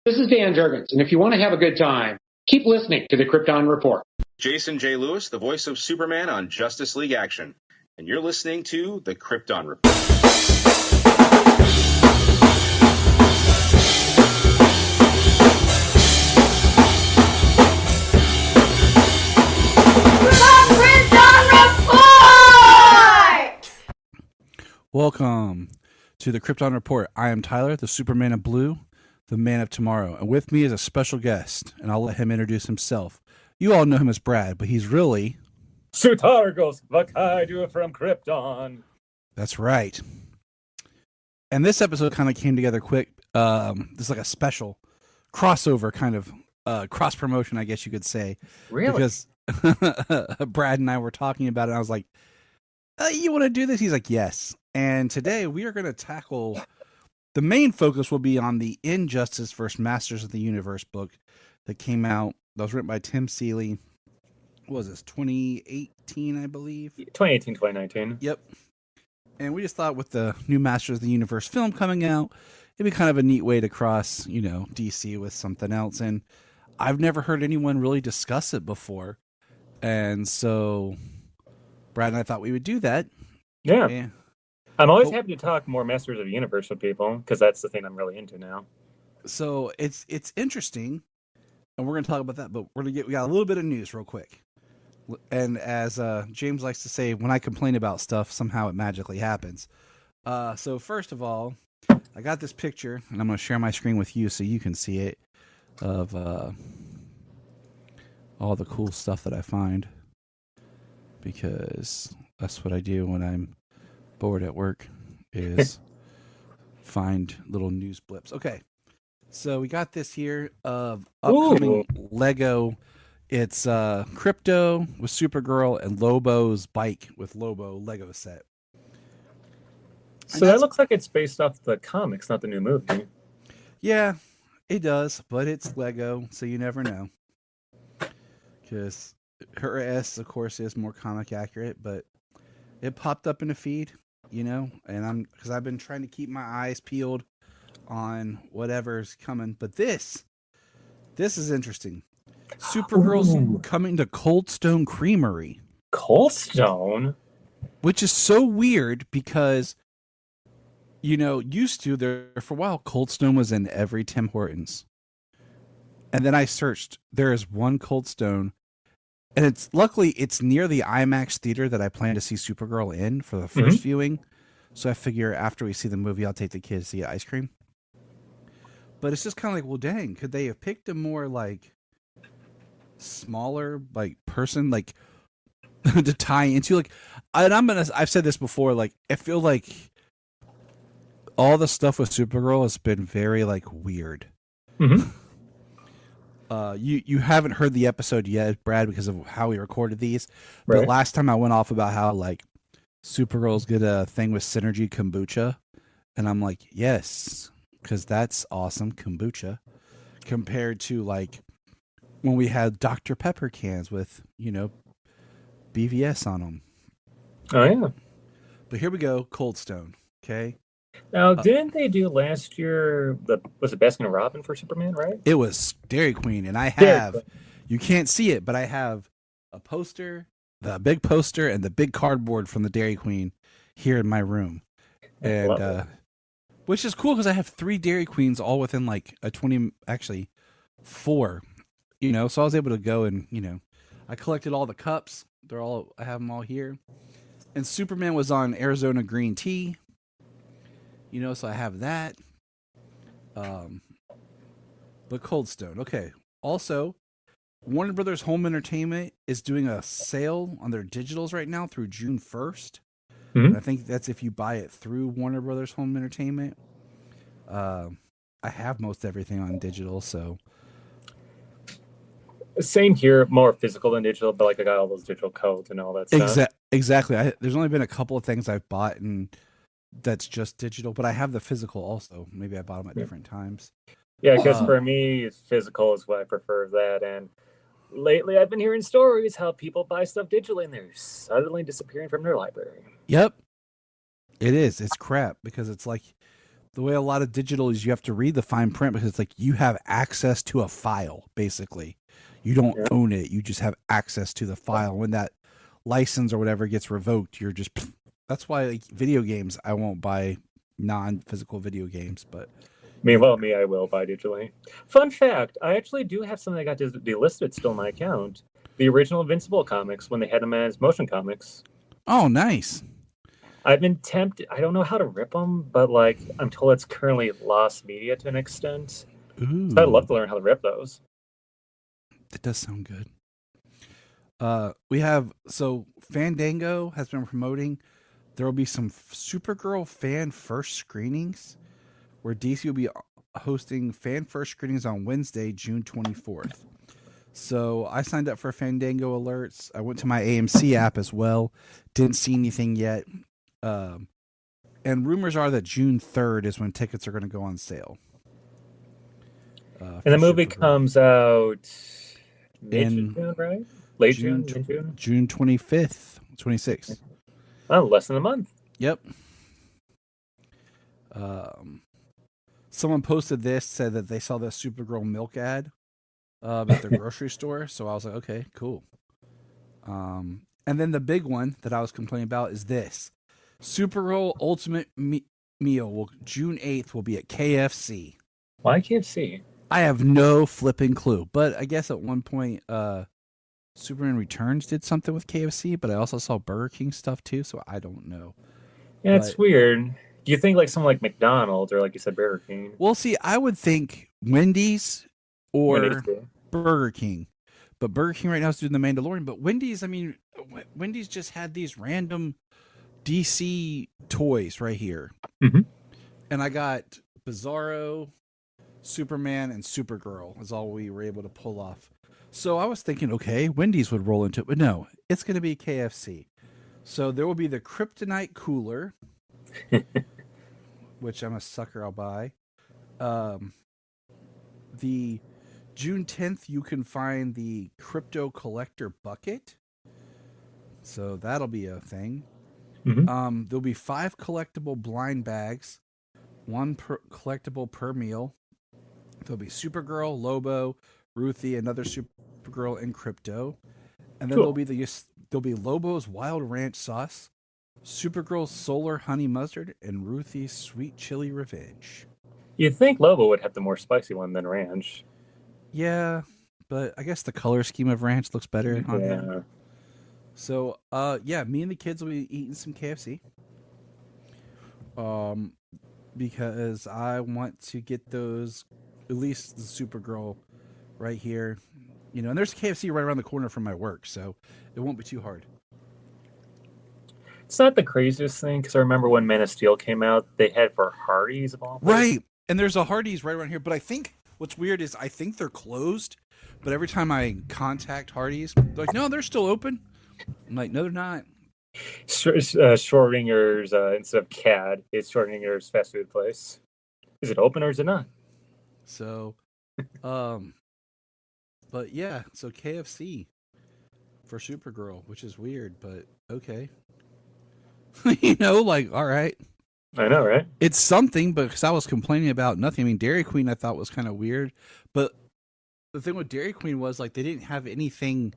This is Dan Jurgens, and if you want to have a good time, keep listening to the Krypton Report. Jason J. Lewis, the voice of Superman on Justice League Action, and you're listening to the Krypton Report. Welcome to the Krypton Report. I am Tyler, the Superman of Blue, the Man of Tomorrow, and with me is a special guest, and I'll let him introduce himself. You all know him as Brad, but he's really... Sutargos Vakaidu from Krypton. That's right. And this episode kind of came together quick. This is like a special crossover kind of cross-promotion, I guess you could say. Really? Because Brad and I were talking about it, and I was like, you want to do this? He's like, yes. And today we are going to tackle, the main focus will be on the Injustice vs. Masters of the Universe book that came out, that was written by Tim Seeley. What was this, 2018, I believe? 2018, 2019. Yep. And we just thought with the new Masters of the Universe film coming out, it'd be kind of a neat way to cross, DC with something else. And I've never heard anyone really discuss it before. And so Brad and I thought we would do that. Yeah. And I'm always happy to talk more Masters of the Universe with people, because that's the thing I'm really into now. So it's interesting, and we're going to talk about that, but we got a little bit of news real quick. And as James likes to say, when I complain about stuff, somehow it magically happens. So first of all, I got this picture, and I'm going to share my screen with you so you can see it, of all the cool stuff that I find, because that's what I do when I'm bored at work, is find little news blips. Okay, so we got this here of upcoming Lego. It's Krypto with Supergirl and Lobo's bike with Lobo Lego set. So that looks like it's based off the comics, not the new movie. Yeah, it does, but it's Lego, so you never know. Because her S, of course, is more comic accurate, but it popped up in the feed, and because I've been trying to keep my eyes peeled on whatever's coming. But this is interesting. Supergirl's coming to Cold Stone Creamery. Cold Stone? Which is so weird because, used to, there for a while, Cold Stone was in every Tim Hortons. And then I searched. There is one Cold Stone. And luckily it's near the IMAX theater that I plan to see Supergirl in for the first viewing. So I figure after we see the movie, I'll take the kids to get ice cream. But it's just kind of like, well, dang, could they have picked a more smaller person to tie into? And I've said this before. I feel like all the stuff with Supergirl has been very weird. Mm-hmm. You haven't heard the episode yet, Brad, because of how we recorded these. Right. But last time I went off about how Supergirl's got a thing with Synergy kombucha, and I'm like, yes, because that's awesome kombucha, compared to when we had Dr. Pepper cans with BVS on them. Oh yeah. But here we go, Cold Stone. Okay. Now, didn't they do last year, was it Baskin & Robbins for Superman, right? It was Dairy Queen, and I have, you can't see it, but I have a poster, the big poster, and the big cardboard from the Dairy Queen here in my room. And, which is cool because I have 3 Dairy Queens all within actually 4, so I was able to go and, I collected all the cups. I have them all here. And Superman was on Arizona green tea. So I have that. But Cold Stone. Okay. Also, Warner Brothers Home Entertainment is doing a sale on their digitals right now through June 1st. Mm-hmm. And I think that's if you buy it through Warner Brothers Home Entertainment. I have most everything on digital, so. Same here, more physical than digital, but I got all those digital codes and all that stuff. Exactly. There's only been a couple of things I've bought and that's just digital, but I have the physical also. Maybe I bought them at different times. Yeah, because for me, physical is what I prefer that. And lately I've been hearing stories how people buy stuff digitally and they're suddenly disappearing from their library. Yep. It is. It's crap because it's The way a lot of digital is, you have to read the fine print because it's like you have access to a file, basically. You don't own it. You just have access to the file. When that license or whatever gets revoked, you're just... That's why like, video games, I won't buy non-physical video games, but... Me, I will buy digitally. Fun fact, I actually do have something that got delisted still on my account. The original Invincible comics, when they had them as motion comics. Oh, nice. I've been tempted. I don't know how to rip them, but like I'm told it's currently lost media to an extent. Ooh. So I'd love to learn how to rip those. That does sound good. We have, so Fandango has been promoting. There will be some Supergirl fan first screenings where DC will be hosting fan first screenings on Wednesday, June 24th. So I signed up for Fandango alerts. I went to my AMC app as well. Didn't see anything yet. And rumors are that June 3rd is when tickets are going to go on sale. And the movie comes out in June, right? Late June? June 25th, 26th. Oh, less than a month. Yep. Someone posted this, said that they saw the Supergirl milk ad at their grocery store. So I was like, okay, cool. And then the big one that I was complaining about is this. Supergirl Ultimate Meal June 8th will be at KFC. Why KFC? I have no flipping clue. But I guess at one point, Superman Returns did something with KFC, but I also saw Burger King stuff too, so I don't know. Yeah, it's weird. Do you think like something like McDonald's or like you said, Burger King? Well, see, I would think Wendy's or Burger King. But Burger King right now is doing the Mandalorian. But Wendy's, I mean, Wendy's just had these random DC toys right here. Mm-hmm. And I got Bizarro, Superman, and Supergirl is all we were able to pull off. So I was thinking, okay, Wendy's would roll into it. But no, it's going to be KFC. So there will be the Kryptonite Cooler, which I'm a sucker, I'll buy. The June 10th, you can find the Crypto Collector Bucket. So that'll be a thing. Mm-hmm. There'll be 5 collectible blind bags, 1 collectible per meal. There'll be Supergirl, Lobo, Ruthie, another Supergirl, and Crypto. And then there'll be Lobo's Wild Ranch Sauce, Supergirl's Solar Honey Mustard, and Ruthie's Sweet Chili Revenge. You'd think Lobo would have the more spicy one than Ranch. Yeah, but I guess the color scheme of Ranch looks better on him. So, yeah, me and the kids will be eating some KFC. Because I want to get those, at least the Supergirl right here. You know, and there's KFC right around the corner from my work, so it won't be too hard. It's not the craziest thing, because I remember when Man of Steel came out, they had for Hardee's of all places. Right, and there's a Hardee's right around here, but I think what's weird is I think they're closed, but every time I contact Hardee's, they're like, no, they're still open. I'm like, no, they're not. Schrodinger's, instead of CAD, it's Schrodinger's fast food place. Is it open or is it not? So, but yeah, so KFC for Supergirl, which is weird, but okay. You know, like, all right. I know, right? It's something, because I was complaining about nothing. I mean, Dairy Queen I thought was kind of weird, but the thing with Dairy Queen was, like, they didn't have anything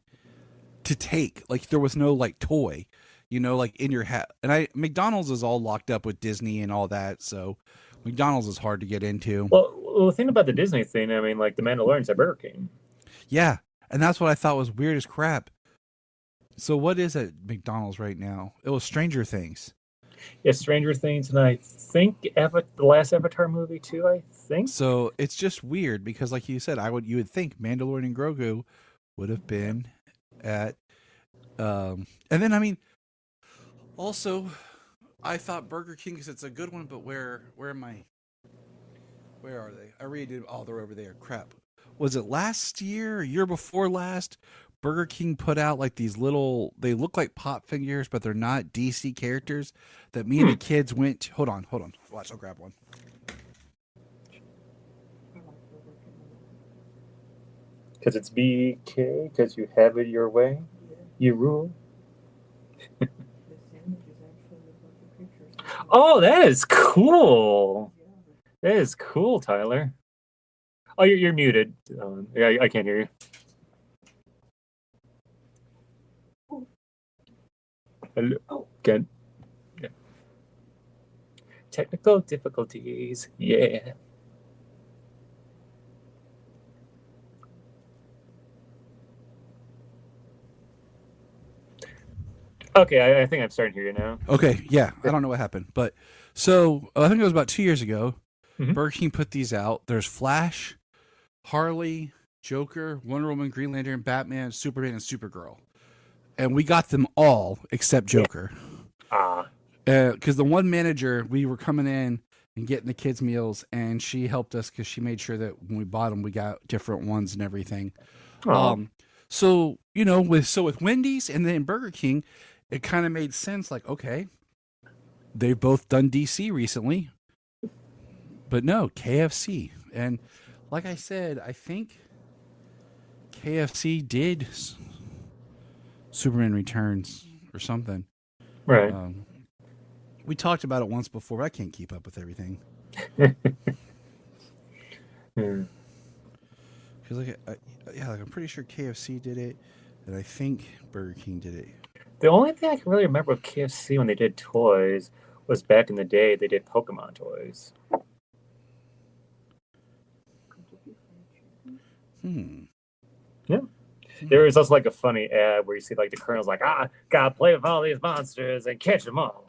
to take. Like, there was no, like, toy, you know, like, in your hat. And McDonald's is all locked up with Disney and all that, so McDonald's is hard to get into. Well, the thing about the Disney thing, I mean, like, the Mandalorian's at Burger King. Yeah, and that's what I thought was weird as crap. So what is at McDonald's right now? It was Stranger Things. Yeah, Stranger Things, and I think the last Avatar movie too, I think. So it's just weird because, like you said, you would think Mandalorian and Grogu would have been at, and then, I mean, also, I thought Burger King, because it's a good one, but where are they? I really did. Oh, they're over there. Crap. Was it last year or year before last? Burger King put out like these little, they look like pop figures, but they're not DC characters that me and the kids went. Hold on. Watch, I'll grab one. Because it's BK, because you have it your way. You rule. Oh, that is cool. That is cool, Tyler. Oh, you're muted. Yeah, I can't hear you. Hello. Good. Yeah. Technical difficulties. Yeah. Okay, I think I'm starting to hear you now. Okay, yeah, I don't know what happened, but so I think it was about 2 years ago. Mhm. Burger King put these out. There's Flash, Harley, Joker, Wonder Woman, Green Lantern, Batman, Superman, and Supergirl, and we got them all except Joker. Ah, Because the one manager, we were coming in and getting the kids' meals, and she helped us because she made sure that when we bought them, we got different ones and everything. oh, So with Wendy's and then Burger King, it kind of made sense. Like, okay, they've both done DC recently, but no, KFC. And like I said, I think KFC did Superman Returns or something. right. We talked about it once before, but I can't keep up with everything. Hmm. Because I'm pretty sure KFC did it, and I think Burger King did it. The only thing I can really remember of KFC when they did toys was back in the day they did Pokemon toys. Yeah. There was also like a funny ad where you see like the Colonel's like, gotta play with all these monsters and catch them all.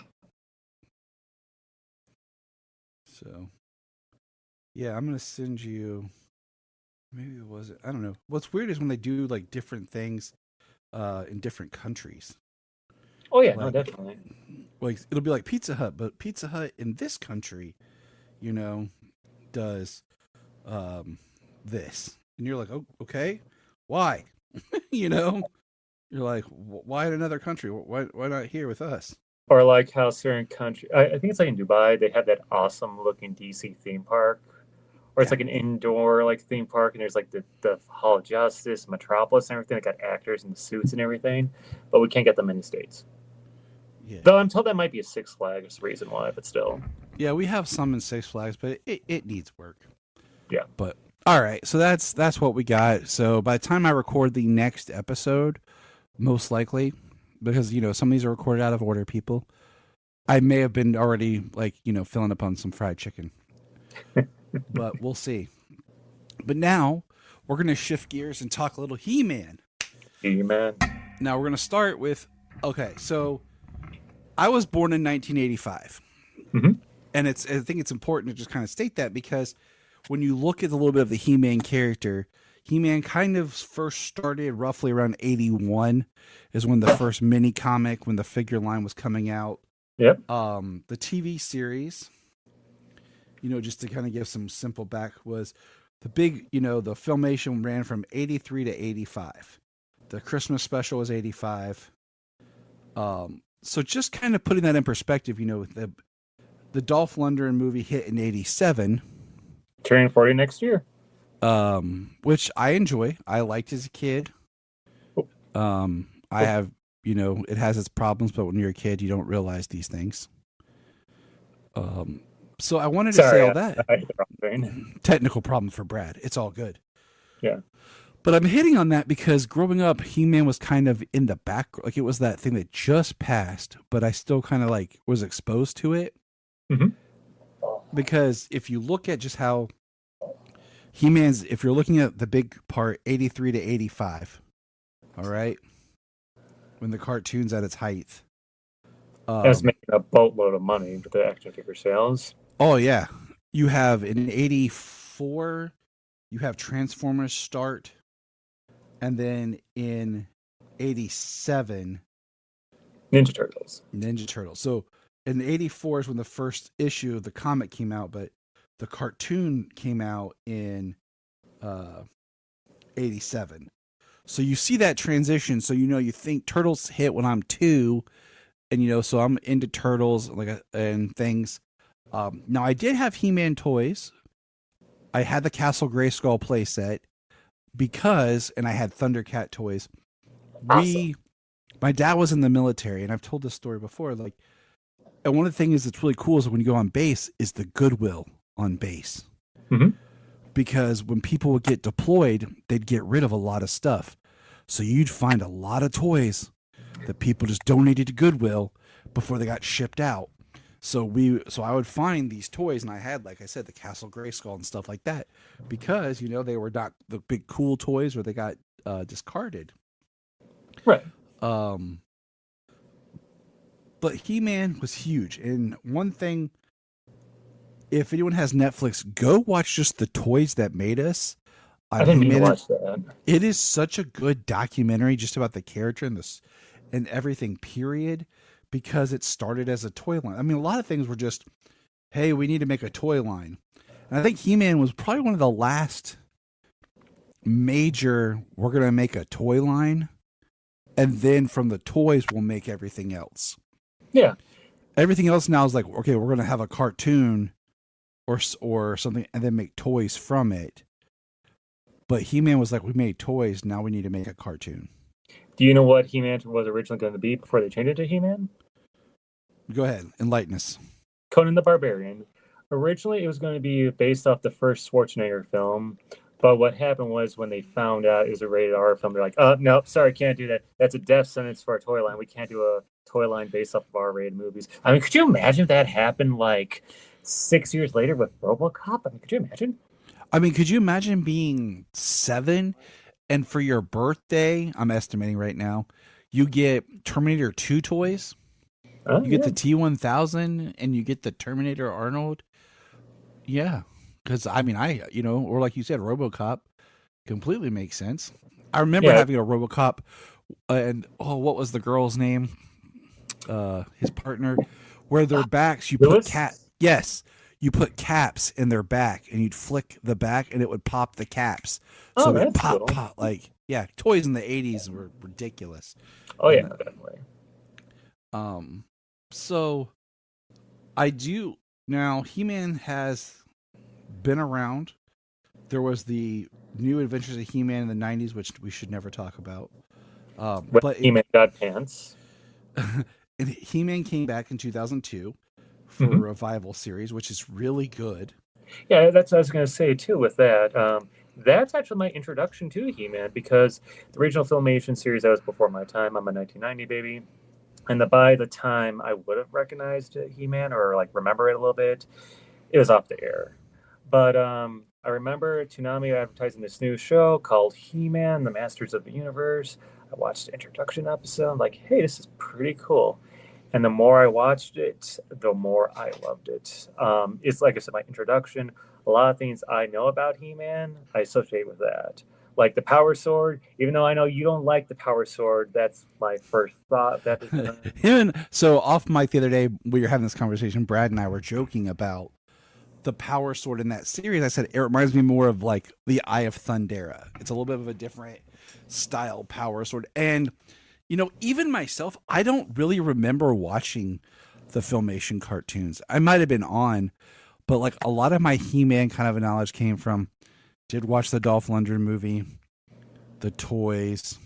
So, yeah, I'm gonna send you. Maybe it wasn't. I don't know. What's weird is when they do like different things, in different countries. Oh yeah, no, Like- definitely. Like it'll be like Pizza Hut, but Pizza Hut in this country, does, this, and you're like, oh, okay, why? You're like, why in another country? Why not here with us? Or like how certain country, I think it's like in Dubai, they have that awesome looking DC theme park, or it's Yeah. like an indoor like theme park, and there's like the Hall of Justice, Metropolis, and everything. They got actors in the suits and everything, but we can't get them in the States. Yeah. Though I'm told that might be a Six Flags reason why, but still. Yeah, we have some in Six Flags, but it needs work. Yeah. But all right, so that's what we got. So by the time I record the next episode, most likely, because some of these are recorded out of order, people, I may have been already filling up on some fried chicken. But we'll see. But now we're gonna shift gears and talk a little He-Man. He-Man. Now we're gonna start with so I was born in 1985. Mhm. And I think it's important to just kind of state that because when you look at a little bit of the He-Man character, He-Man kind of first started roughly around 81 is when the first mini comic, when the figure line was coming out. Yep. The TV series, just to kind of give some simple back, was the big, the Filmation ran from 83 to 85. The Christmas special was 85. So just kind of putting that in perspective, the Dolph Lundgren movie hit in 87. Turning 40 next year. Which I enjoy. I liked as a kid. I have, it has its problems, but when you're a kid, you don't realize these things. So I wanted to say all that. I hit the wrong vein. Technical problem for Brad. It's all good. Yeah. But I'm hitting on that because growing up, He-Man was kind of in the back. Like it was that thing that just passed, but I still kind of was exposed to it. Mhm. Because if you look at just how He-Man's, if you're looking at the big part, 83 to 85, all right, when the cartoon's at its height. That's making a boatload of money with the action figure sales. Oh, yeah. You have in 84, you have Transformers start. And then in 87, Ninja Turtles. Ninja Turtles. So in 84 is when the first issue of the comic came out, but the cartoon came out in 87. So you see that transition. So you think Turtles hit when I'm 2, and so I'm into Turtles and things. Now I did have He-Man toys. I had the Castle Grayskull playset because, and I had Thundercat toys. Awesome. My dad was in the military, and I've told this story before. And one of the things that's really cool is when you go on base is the Goodwill on base. Mhm. Because when people would get deployed, they'd get rid of a lot of stuff. So you'd find a lot of toys that people just donated to Goodwill before they got shipped out. So I would find these toys, and I had, like I said, the Castle Grayskull and stuff like that, because they were not the big cool toys, or they got discarded. Right. But He-Man was huge, and one thing, if anyone has Netflix, go watch just The Toys That Made Us. I didn't mean to watch that. It is such a good documentary just about the character and everything, period, because it started as a toy line. I mean, a lot of things were just, hey, we need to make a toy line. And I think He-Man was probably one of the last major, we're going to make a toy line, and then from the toys, we'll make everything else. Yeah. Everything else now is like, okay, we're going to have a cartoon or something, and then make toys from it. But He-Man was like, we made toys, now we need to make a cartoon. Do you know what He-Man was originally going to be before they changed it to He-Man? Go ahead, enlighten us. Conan the Barbarian. Originally, it was going to be based off the first Schwarzenegger film, but what happened was when they found out it was a rated R film, they're like, no, sorry, can't do that. That's a death sentence for our toy line. We can't do a toy line based off of R-rated movies. I mean, could you imagine if that happened like 6 years later with RoboCop? I mean, could you imagine? I mean, could you imagine being 7 and for your birthday, I'm estimating right now, you get Terminator 2 toys? You get the T-1000 and you get the Terminator Arnold? Yeah. Because, I mean, or like you said, RoboCop completely makes sense. I remember having a RoboCop and, what was the girl's name? His partner, where their backs, you Lewis? put Yes. You put caps in their back, and you'd flick the back, and it would pop the caps. So it would pop, cool. pop. Like, yeah, toys in the 80s were ridiculous. Oh, yeah, definitely. So I do now. He-Man has been around. There was the New Adventures of He-Man in the 90s, which we should never talk about. But He-Man got pants. And He-Man came back in 2002 for a revival series, which is really good. Yeah, that's what I was going to say, too, with that. That's actually my introduction to He-Man, because the original Filmation series, that was before my time. I'm a 1990 baby. And by the time I would have recognized He-Man or like remember it a little bit, it was off the air. But I remember Toonami advertising this new show called He-Man, the Masters of the Universe. I watched the introduction episode. I'm like, hey, this is pretty cool. And the more I watched it, the more I loved it. It's like I said, my introduction. A lot of things I know about He-Man, I associate with that. Like the Power Sword, even though I know you don't like the Power Sword, that's my first thought. So off mic the other day, we were having this conversation, Brad and I were joking about the Power Sword in that series. I said, it reminds me more of like the Eye of Thundera. It's a little bit of a different style Power Sword. And, even myself, I don't really remember watching the Filmation cartoons. I might have been on, but like a lot of my He-Man kind of knowledge came from, did watch the Dolph Lundgren movie, the toys,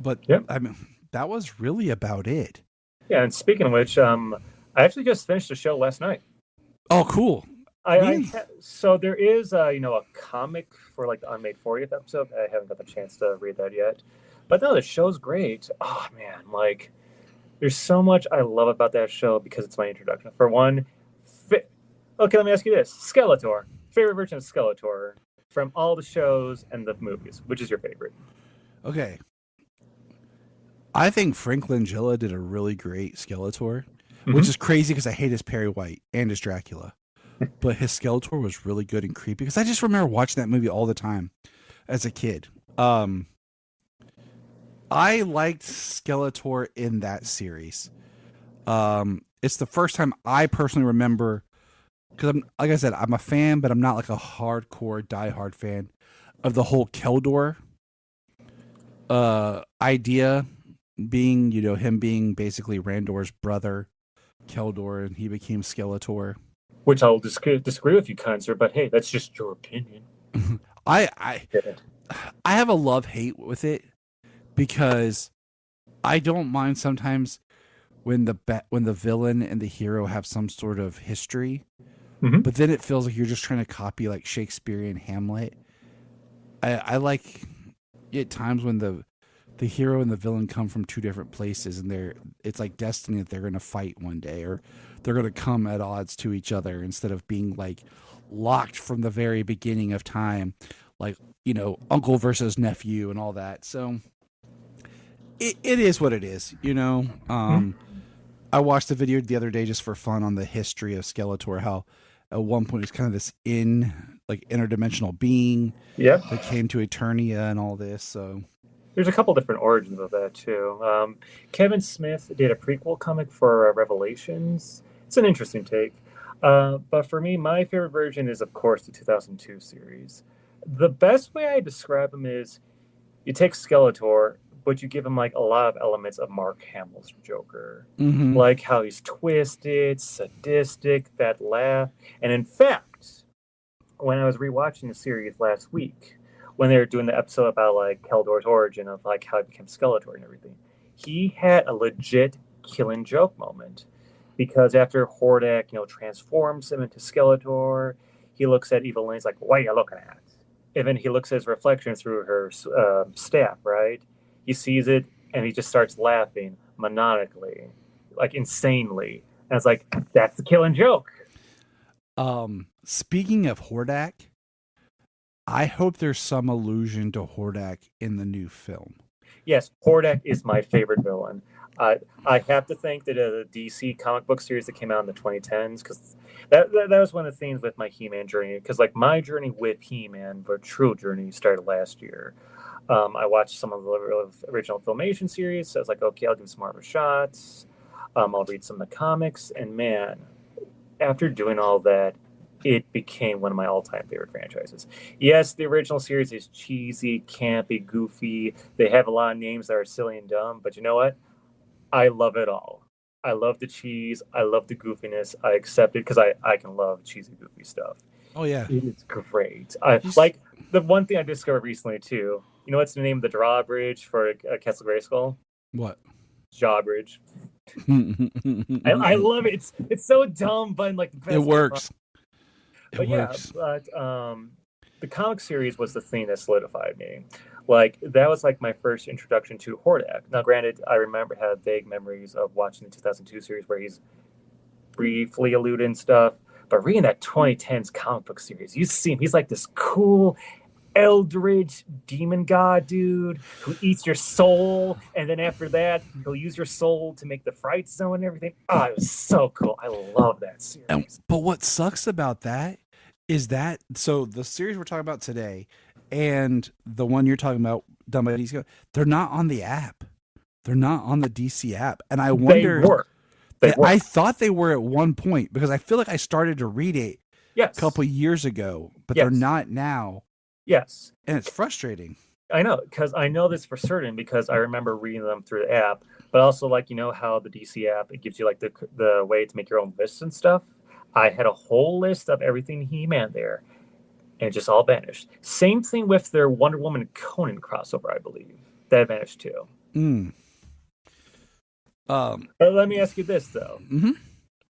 but I mean, that was really about it. Yeah, and speaking of which, I actually just finished the show last night. Oh, cool. So there is, a comic for like the unmade 40th episode. I haven't got the chance to read that yet. But no, the show's great. Oh, man, like, there's so much I love about that show because it's my introduction. For one, okay, let me ask you this. Skeletor. Favorite version of Skeletor from all the shows and the movies. Which is your favorite? Okay. I think Frank Langella did a really great Skeletor, which is crazy because I hate his Perry White and his Dracula. But his Skeletor was really good and creepy because I just remember watching that movie all the time as a kid. I liked Skeletor in that series. It's the first time I personally remember, because like I said, I'm a fan, but I'm not like a hardcore, diehard fan of the whole Keldor idea, being, him being basically Randor's brother, Keldor, and he became Skeletor. Which I'll disagree with you, kind sir, but hey, that's just your opinion. I have a love-hate with it because I don't mind sometimes when the villain and the hero have some sort of history Mhm. but then it feels like you're just trying to copy like Shakespearean Hamlet. I like at times when the hero and the villain come from two different places, and it's like destiny that they're going to fight one day, or they're going to come at odds to each other instead of being like locked from the very beginning of time, like, uncle versus nephew and all that. So it is what it is. I watched a video the other day just for fun on the history of Skeletor, how at one point it was kind of this interdimensional being Yep. that came to Eternia and all this. So There's a couple different origins of that too. Kevin Smith did a prequel comic for Revelations. It's an interesting take. But for me, my favorite version is, of course, the 2002 series. The best way I describe him is you take Skeletor, but you give him like a lot of elements of Mark Hamill's Joker. mhm. Like how he's twisted, sadistic, that laugh. And in fact, when I was rewatching the series last week, when they were doing the episode about like Keldor's origin of like how he became Skeletor and everything, he had a legit killing joke moment. Because after Hordak, transforms him into Skeletor, he looks at Evil-Lane's like, "What are you looking at?" And then he looks at his reflection through her staff, right? He sees it, and he just starts laughing monotonically, like insanely. And it's like, that's the killing joke. Speaking of Hordak, I hope there's some allusion to Hordak in the new film. Yes, Hordak is my favorite villain. I have to think that the DC comic book series that came out in the 2010s, because that was one of the things with my He-Man journey. Because like my journey with He-Man, the true journey, started last year. I watched some of the original Filmation series. So I was like, okay, I'll give some more of a shot. I'll read some of the comics, and man, after doing all that, it became one of my all-time favorite franchises. Yes, the original series is cheesy, campy, goofy. They have a lot of names that are silly and dumb, but you know what? I love it all. I love the cheese. I love the goofiness. I accept it because I can love cheesy, goofy stuff. Oh yeah, It's great. I like the one thing I discovered recently too. You know what's the name of the drawbridge for Castle Grayskull? what? Jawbridge. I love it. It's so dumb, but like the best It works. But yeah, but the comic series was the thing that solidified me. Like that was like my first introduction to Hordak. Now, granted, I have vague memories of watching the 2002 series where he's briefly alluded and stuff. But reading that 2010s comic book series, you see him. He's like this cool, eldritch demon god dude who eats your soul, and then after that, he'll use your soul to make the Fright Zone and everything. Oh, it was so cool. I love that series. But what sucks about that is that so the series we're talking about today and the one you're talking about done by DC, they're not on the app. They're not on the DC app, and I wonder. They were. I thought they were at one point because I feel like I started to read it a couple years ago, but they're not now. Yes. And it's frustrating. I know, because I know this for certain because I remember reading them through the app, but also like, how the DC app, it gives you like the way to make your own lists and stuff. I had a whole list of everything He-Man there, and it just all vanished. Same thing with their Wonder Woman and Conan crossover, I believe. That vanished too. Let me ask you this, though. Mm-hmm.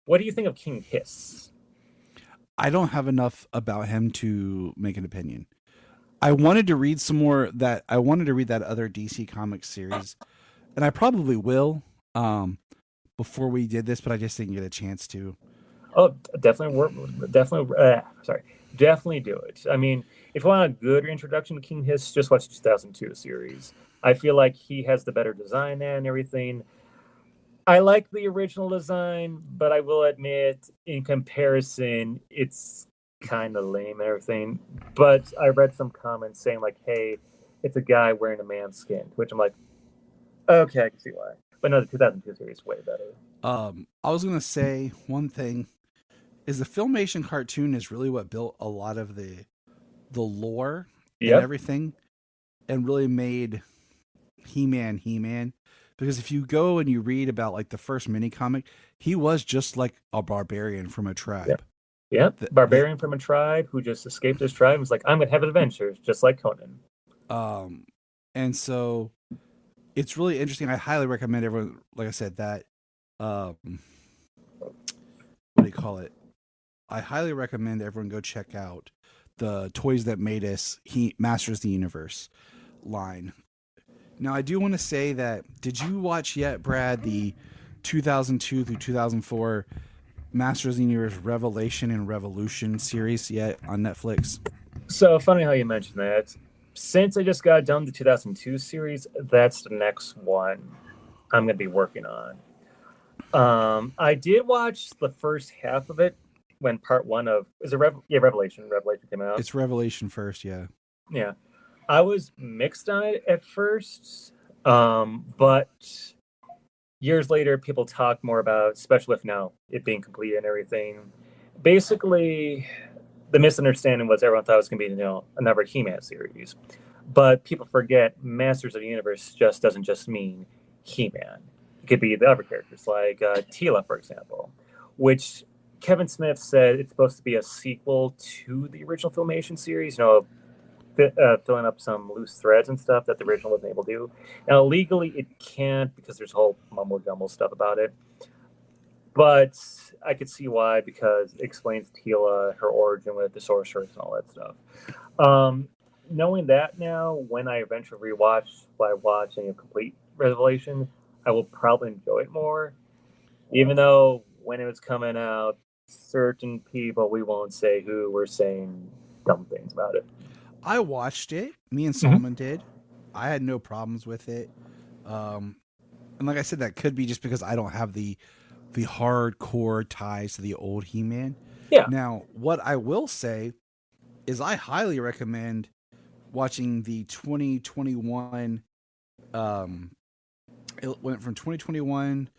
What do you think of King Hiss? I don't have enough about him to make an opinion. I wanted to read some more I wanted to read that other DC Comics series, and I probably will before we did this, but I just didn't get a chance to. Oh, definitely do it. I mean, if you want a good introduction to King Hiss, just watch the 2002 series. I feel like he has the better design and everything. I like the original design, but I will admit, in comparison, it's kind of lame and everything. But I read some comments saying like, "Hey, it's a guy wearing a man's skin," which I'm like, okay, I can see why. But no, the 2002 series is way better. I was gonna say one thing is the Filmation cartoon is really what built a lot of the lore and everything, and really made He-Man. Because if you go and you read about like the first mini comic, he was just like a barbarian from a tribe. Yeah, barbarian from a tribe who just escaped his tribe and was like, I'm going to have adventures, just like Conan. And so it's really interesting. I highly recommend everyone, like I said, that, what do you call it? I highly recommend everyone go check out the Toys That Made Us Masters of the Universe line. Now, I do want to say that, did you watch yet, Brad, the 2002 through 2004 Masters of the Universe Revelation and Revolution series yet on Netflix? So funny how you mentioned that. Since I just got done the 2002 series, that's the next one I'm going to be working on. I did watch the first half of it when part one of Revelation came out. It's Revelation first, yeah. Yeah, I was mixed on it at first, but years later, people talk more about, especially with now it being complete and everything. Basically, the misunderstanding was everyone thought it was going to be, another He-Man series. But people forget Masters of the Universe doesn't just mean He-Man. It could be the other characters, like Teela, for example, which Kevin Smith said it's supposed to be a sequel to the original Filmation series, filling up some loose threads and stuff that the original wasn't able to do. Now, legally, it can't because there's whole mumble-jumble stuff about it. But I could see why, because it explains Teela, her origin with the sorceress and all that stuff. Knowing that now, when I eventually rewatch by watching a complete Revelation, I will probably enjoy it more. Even though when it was coming out, certain people, we won't say who, were saying dumb things about it. I watched it. Me and Solomon did. I had no problems with it. And like I said, that could be just because I don't have the hardcore ties to the old He-Man. Yeah. Now, what I will say is I highly recommend watching the 2021. It went from 2021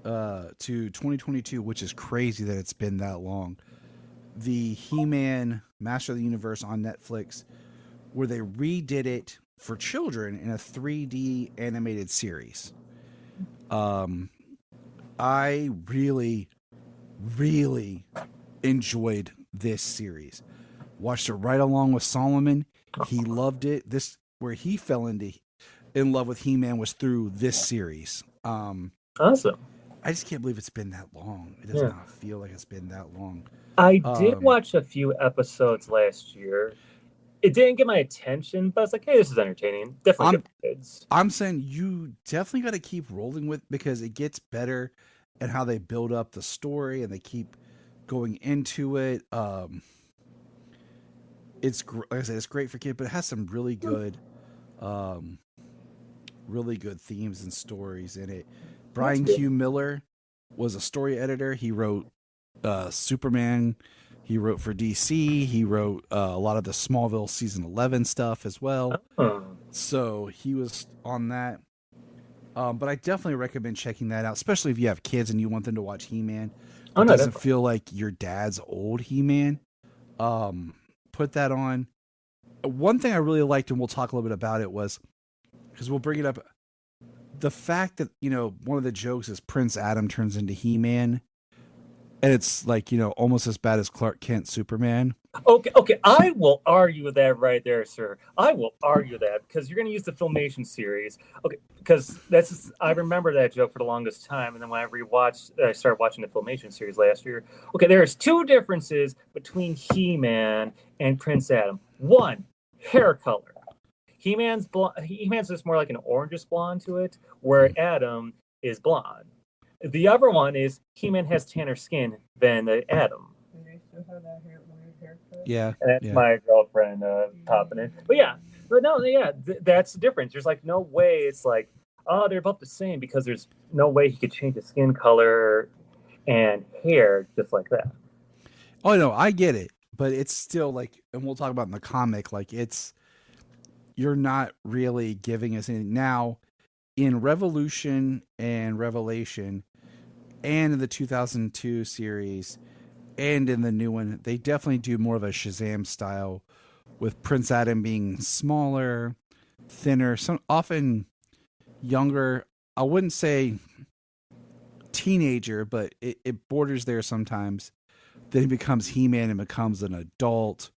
to 2022, which is crazy that it's been that long. The He-Man Master of the Universe on Netflix, where they redid it for children in a 3D animated series. I really, really enjoyed this series. Watched it right along with Solomon. He loved it. This, where he fell in love with He-Man, was through this series. Awesome. I just can't believe it's been that long. It does not feel like it's been that long. I did watch a few episodes last year. It didn't get my attention, but I was like, hey, this is entertaining. Definitely good for kids. I'm saying you definitely got to keep rolling with, because it gets better at how they build up the story and they keep going into it. It's, like I said, it's great for kids, but it has some really good themes and stories in it. Brian Q. Miller was a story editor. He wrote Superman. He wrote for DC. He wrote a lot of the Smallville season 11 stuff as well. So he was on that. But I definitely recommend checking that out, especially if you have kids and you want them to watch He-Man. It doesn't feel like your dad's old He-Man. Put that on. One thing I really liked, and we'll talk a little bit about it, was, because we'll bring it up, the fact that, one of the jokes is Prince Adam turns into He-Man. And it's like, almost as bad as Clark Kent Superman. Okay. I will argue that right there, sir. I will argue that, because you're going to use the Filmation series. Okay, because I remember that joke for the longest time. And then when I started watching the Filmation series last year. Okay, there's two differences between He-Man and Prince Adam. One, hair color. He-Man's just more like an orangish blonde to it, where Adam is blonde. The other one is He-Man has tanner skin than Adam. And they still have that weird haircut. Yeah. And that's my girlfriend popping in. That's the difference. There's like no way it's like, oh, they're about the same, because there's no way he could change his skin color and hair just like that. Oh, no, I get it. But it's still like, and we'll talk about in the comic, like you're not really giving us anything. Now, in Revolution and Revelation, and in the 2002 series, and in the new one, they definitely do more of a Shazam style, with Prince Adam being smaller, thinner, some often younger. I wouldn't say teenager, but it borders there sometimes. Then he becomes He-Man and becomes an adult,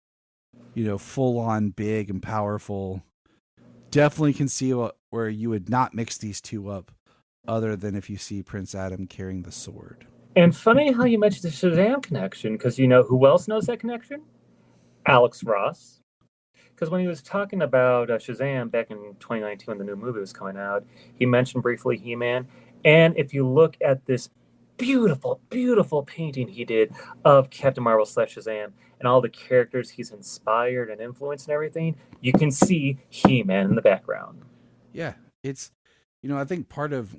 full on big and powerful. Definitely can see where you would not mix these two up, other than if you see Prince Adam carrying the sword. And funny how you mentioned the Shazam connection, because you know who else knows that connection? Alex Ross. Because when he was talking about Shazam back in 2019 when the new movie was coming out, he mentioned briefly He-Man. And if you look at this beautiful, beautiful painting he did of Captain Marvel / Shazam and all the characters he's inspired and influenced and everything, you can see He-Man in the background. Yeah, it's, I think part of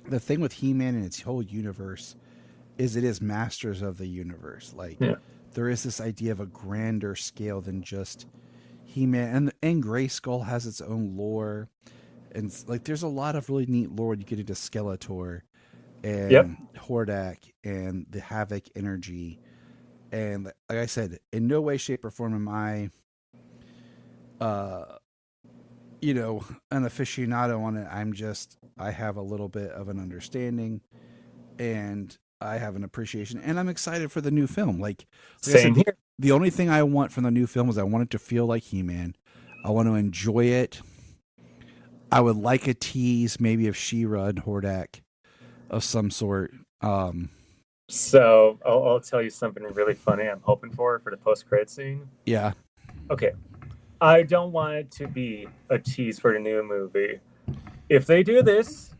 the thing with He-Man and its whole universe is it is masters of the universe. Like, there is this idea of a grander scale than just He-Man, and Grayskull has its own lore, and like there's a lot of really neat lore. You get into Skeletor and Hordak and the Havoc energy, and like I said, in no way, shape, or form am I, an aficionado on it. I have a little bit of an understanding, and I have an appreciation, and I'm excited for the new film. Like Same here. The only thing I want from the new film is I want it to feel like He-Man. I want to enjoy it. I would like a tease, maybe of She-Ra and Hordak of some sort. So I'll tell you something really funny I'm hoping for the post-credit scene. Yeah. Okay. I don't want it to be a tease for the new movie. If they do this,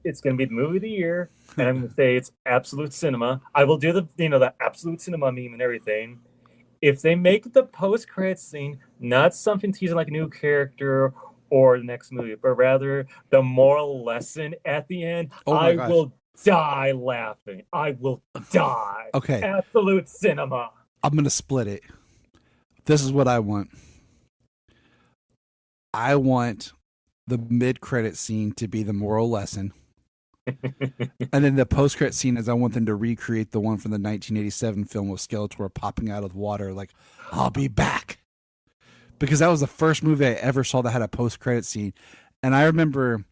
it's going to be the movie of the year, and I'm going to say it's absolute cinema. I will do the absolute cinema meme and everything. If they make the post-credits scene not something teasing like a new character or the next movie, but rather the moral lesson at the end, I will die laughing. I will die. Okay. Absolute cinema. I'm going to split it. This is what I want. I want the mid-credit scene to be the moral lesson. And then the post-credit scene is I want them to recreate the one from the 1987 film with Skeletor popping out of the water like, I'll be back. Because that was the first movie I ever saw that had a post-credit scene. And I remember,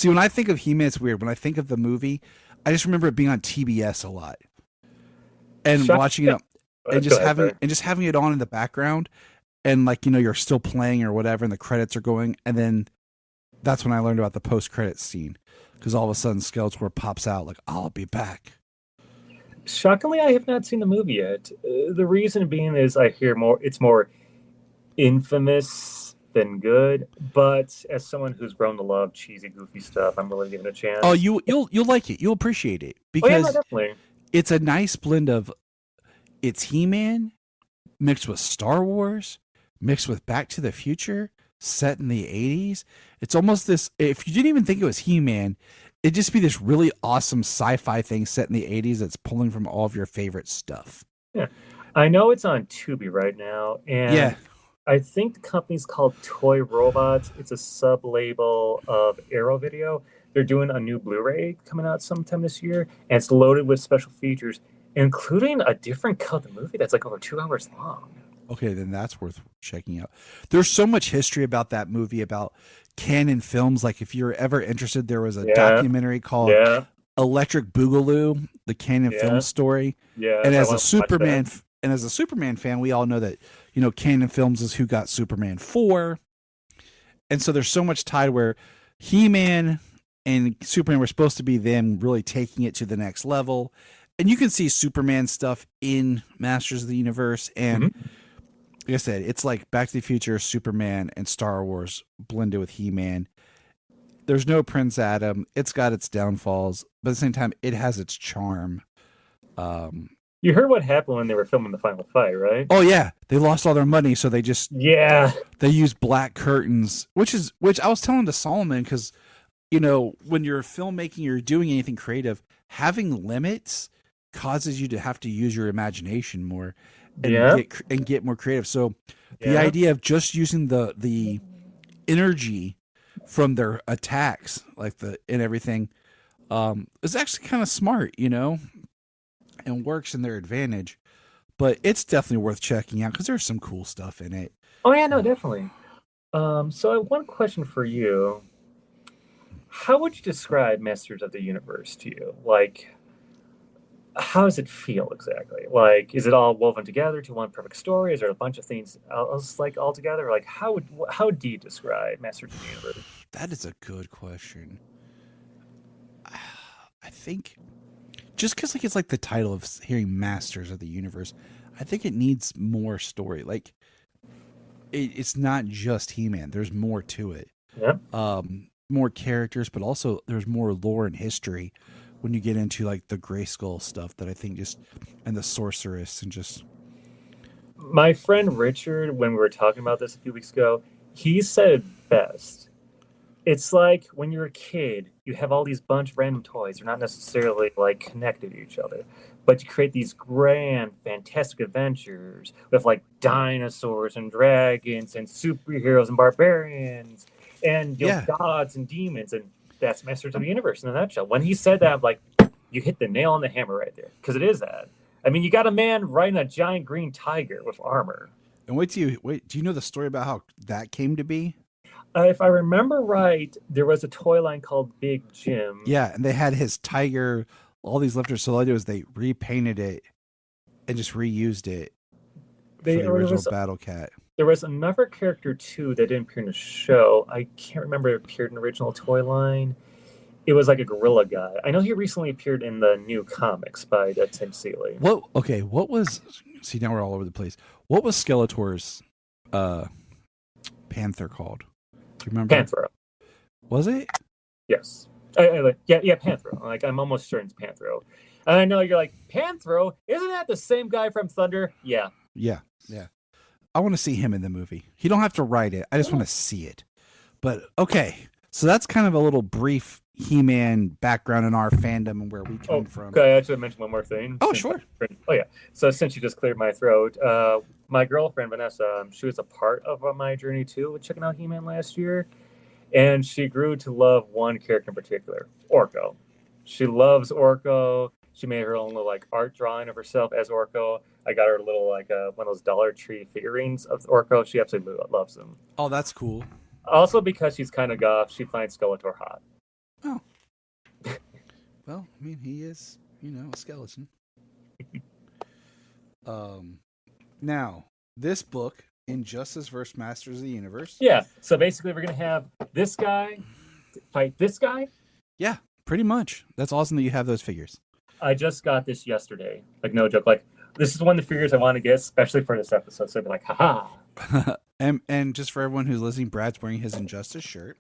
when I think of He-Man, it's weird. When I think of the movie, I just remember it being on TBS a lot. And watching it and just having it on in the background, and like, you're still playing or whatever, and the credits are going, and then that's when I learned about the post-credit scene. Because all of a sudden Skeletor pops out like, I'll be back. Shockingly, I have not seen the movie yet. The reason being is I hear it's more infamous than good. But as someone who's grown to love cheesy, goofy stuff, I'm willing to give it a chance. Oh, you'll like it. You'll appreciate it because definitely. It's a nice blend of it's He-Man mixed with Star Wars, mixed with Back to the Future, set in the 80s. It's almost this, if you didn't even think it was He-Man, it'd just be this really awesome sci-fi thing set in the 80s that's pulling from all of your favorite stuff. Yeah. I know it's on Tubi right now, and I think the company's called Toy Robots. It's a sub-label of Arrow Video. They're doing a new Blu-ray coming out sometime this year, and it's loaded with special features, including a different cut of the movie that's like over 2 hours long. Okay, then that's worth checking out. There's so much history about that movie, about Canon Films. Like, if you're ever interested, there was a documentary called Electric Boogaloo, the Canon Films story. Yeah, and as a Superman fan, we all know that Canon Films is who got Superman 4, and so there's so much tied where He-Man and Superman were supposed to be them really taking it to the next level, and you can see Superman stuff in Masters of the Universe and. Like I said, it's like Back to the Future, Superman, and Star Wars blended with He-Man. There's no Prince Adam. It's got its downfalls, but at the same time, it has its charm. You heard what happened when they were filming the final fight, right? Oh yeah, they lost all their money, so they just they used black curtains, which I was telling to Solomon because when you're filmmaking, you're doing anything creative, having limits causes you to have to use your imagination more. And get more creative. So the idea of just using the energy from their attacks, like and everything, is actually kind of smart, and works in their advantage. But it's definitely worth checking out because there's some cool stuff in it. Oh yeah, no, definitely. So I have one question for you. How would you describe Masters of the Universe to you? Like, how does it feel exactly? Like, is it all woven together to one perfect story? Is there a bunch of things else like all together? Like, how do you describe Masters of the Universe? That is a good question. I think just because like it's like the title of hearing Masters of the Universe, I think it needs more story. Like it's not just He-Man. There's more to it. Yeah. More characters, but also there's more lore and history when you get into like the Grayskull stuff that I think just, and the Sorceress, and just. My friend Richard, when we were talking about this a few weeks ago, he said it best. It's like when you're a kid, you have all these bunch of random toys. They're not necessarily like connected to each other, but you create these grand, fantastic adventures with like dinosaurs and dragons and superheroes and barbarians and gods and demons, and that's Masters of the Universe in a nutshell. When he said that, I'm like, you hit the nail on the hammer right there, because it is that. I mean, you got a man riding a giant green tiger with armor. And do you know the story about how that came to be? If I remember right, there was a toy line called Big Jim. Yeah, and they had his tiger, all these lifters. So all they did was they repainted it and just reused it for the original Battle Cat. There was another character, too, that didn't appear in the show. I can't remember if it appeared in the original toy line. It was like a gorilla guy. I know he recently appeared in the new comics by Tim Seeley. What was... See, now we're all over the place. What was Skeletor's panther called? Do you remember? Panthro. Was it? Yes. Yeah, Panthro. Like, I'm almost sure it's Panthro. And I know you're like, Panthro? Isn't that the same guy from Thunder? Yeah. Yeah. I want to see him in the movie. He don't have to write it. I just want to see it. But, okay. So that's kind of a little brief He-Man background in our fandom and where we come from. Okay, I actually mention one more thing. Oh, sure. Oh, yeah. So since you just cleared my throat, my girlfriend, Vanessa, she was a part of my journey, too, with checking out He-Man last year. And she grew to love one character in particular, Orko. She loves Orko. She made her own little like art drawing of herself as Orko. I got her a little like one of those Dollar Tree figurines of Orko. She absolutely loves them. Oh, that's cool. Also, because she's kind of goth, she finds Skeletor hot. Oh. Well, I mean, he is, a skeleton. Now, this book, Injustice vs. Masters of the Universe. Yeah, so basically we're going to have this guy fight this guy? Yeah, pretty much. That's awesome that you have those figures. I just got this yesterday. Like, no joke. Like, this is one of the figures I want to get, especially for this episode. So I'd be like, haha. And just for everyone who's listening, Brad's wearing his Injustice shirt.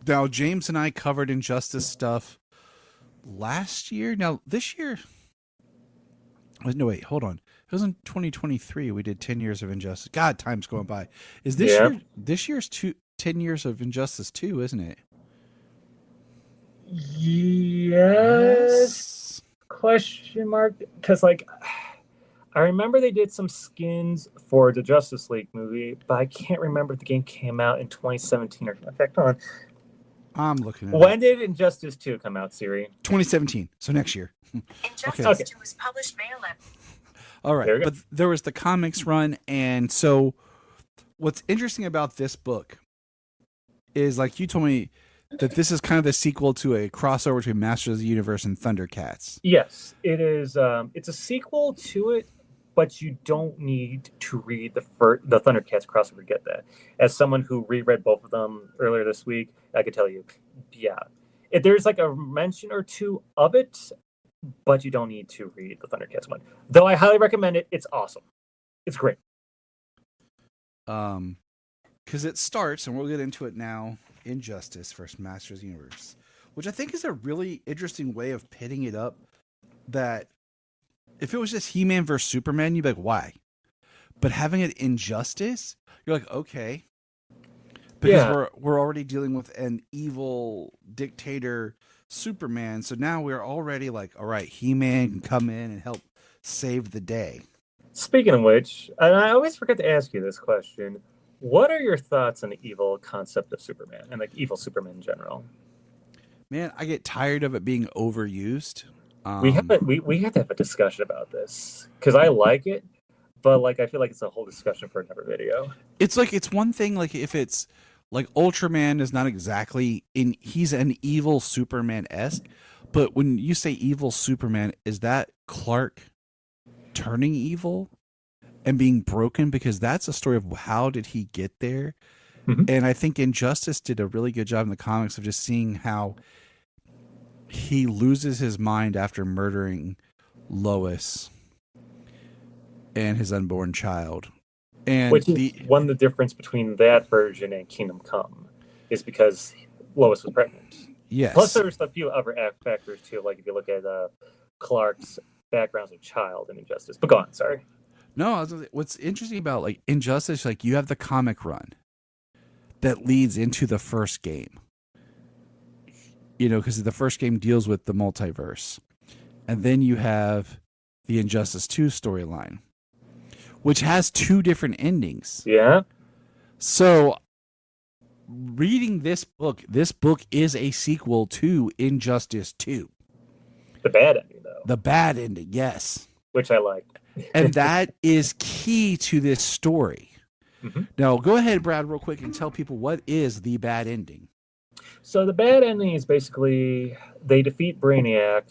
Now, James and I covered Injustice stuff last year. Now, this year... No, wait, hold on. It was in 2023. We did 10 years of Injustice. God, time's going by. Is this year? This year's 10 years of Injustice 2, isn't it? Yes. Question mark. Because, like, I remember they did some skins for the Justice League movie, but I can't remember if the game came out in 2017 or... In fact, on. I'm looking at When did Injustice 2 come out, Siri? 2017. So next year. Injustice 2 was published May 11th. All right. But there was the comics run. And so what's interesting about this book is, like you told me, that this is kind of the sequel to a crossover between Masters of the Universe and Thundercats. Yes, it is. It's a sequel to it, but you don't need to read the Thundercats crossover to get that. As someone who reread both of them earlier this week, I could tell you, yeah. There's like a mention or two of it, but you don't need to read the Thundercats one. Though I highly recommend it. It's awesome. It's great. Because it starts, and we'll get into it now, Injustice versus Masters of the Universe, which I think is a really interesting way of pitting it up. That if it was just He-Man versus Superman, you'd be like, why? But having it Injustice, you're like, okay. Because we're already dealing with an evil dictator Superman, so now we're already like, all right, He-Man can come in and help save the day. Speaking of which, and I always forget to ask you this question, what are your thoughts on the evil concept of Superman and like evil Superman in general? Man, I get tired of it being overused. We have to have a discussion about this because I like it, but like I feel like it's a whole discussion for another video. It's like it's one thing like if it's like Ultraman is not exactly he's an evil Superman-esque, but when you say evil Superman, is that Clark turning evil and being broken? Because that's a story of how did he get there. And I think Injustice did a really good job in the comics of just seeing how he loses his mind after murdering Lois and his unborn child. And Which is one of the difference between that version and Kingdom Come is because Lois was pregnant. yes. Plus, there's a few other factors too, like if you look at Clark's background as a child in Injustice. But go on, sorry. No, what's interesting about like Injustice, like you have the comic run that leads into the first game. You know, because the first game deals with the multiverse. And then you have the Injustice 2 storyline, which has two different endings. Yeah. So reading this book is a sequel to Injustice 2. The bad ending, though. The bad ending, yes. Which I liked. And that is key to this story. Mm-hmm. Now, go ahead, Brad, real quick and tell people what is the bad ending. So the bad ending is basically they defeat Brainiac,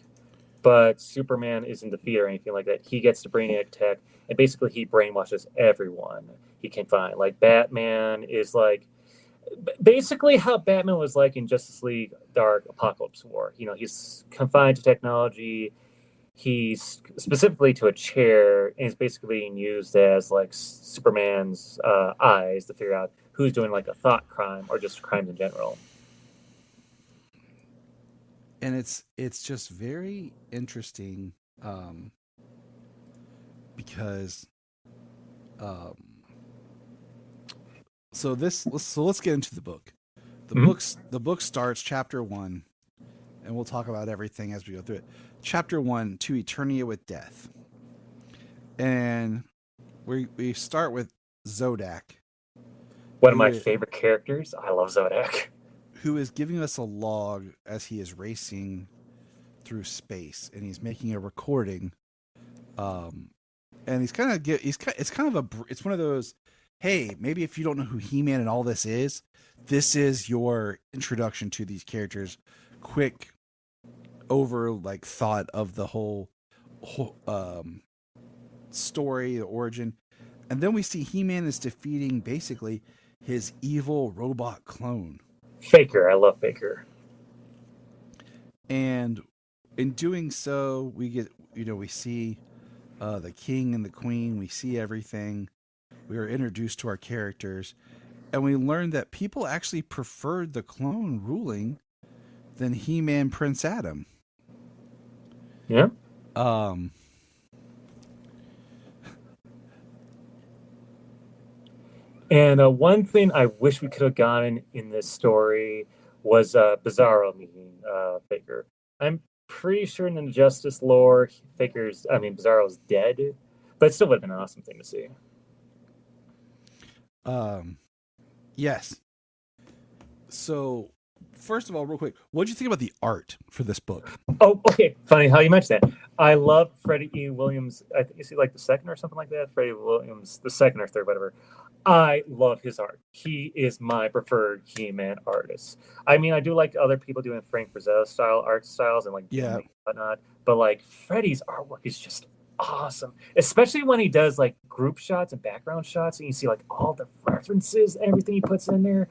but Superman isn't defeated or anything like that. He gets the Brainiac tech, and basically he brainwashes everyone he can find. Like Batman is like basically how Batman was like in Justice League Dark Apocalypse War. You know, he's confined to technology. He's specifically to a chair, and is basically being used as like Superman's eyes to figure out who's doing like a thought crime or just crimes in general. And it's just very interesting because let's get into the book. The book starts chapter 1, and we'll talk about everything as we go through it. Chapter 1, To Eternia with Death. And we start with Zodak. One of my favorite characters. I love Zodak. Who is giving us a log as he is racing through space, and he's making a recording. And it's one of those, hey, maybe if you don't know who He-Man and all this is your introduction to these characters. Quick thought of the whole story, the origin. And then we see He-Man is defeating basically his evil robot clone. Faker. I love Faker. And in doing so, we see the king and the queen. We see everything. We are introduced to our characters. And we learn that people actually preferred the clone ruling than He-Man Prince Adam. Yeah. And one thing I wish we could have gotten in this story was Bizarro meeting Faker. I'm pretty sure in the Justice lore, Bizarro's dead, but it still would have been an awesome thing to see. Yes. So, first of all, real quick, what did you think about the art for this book? Oh, okay. Funny how you mentioned that. I love Freddie E. Williams. I think is he like the second or something like that? Freddie Williams, the second or third, whatever. I love his art. He is my preferred He-Man artist. I mean, I do like other people doing Frank Frazetta style art styles and whatnot, but like Freddie's artwork is just awesome, especially when he does like group shots and background shots, and you see like all the references and everything he puts in there.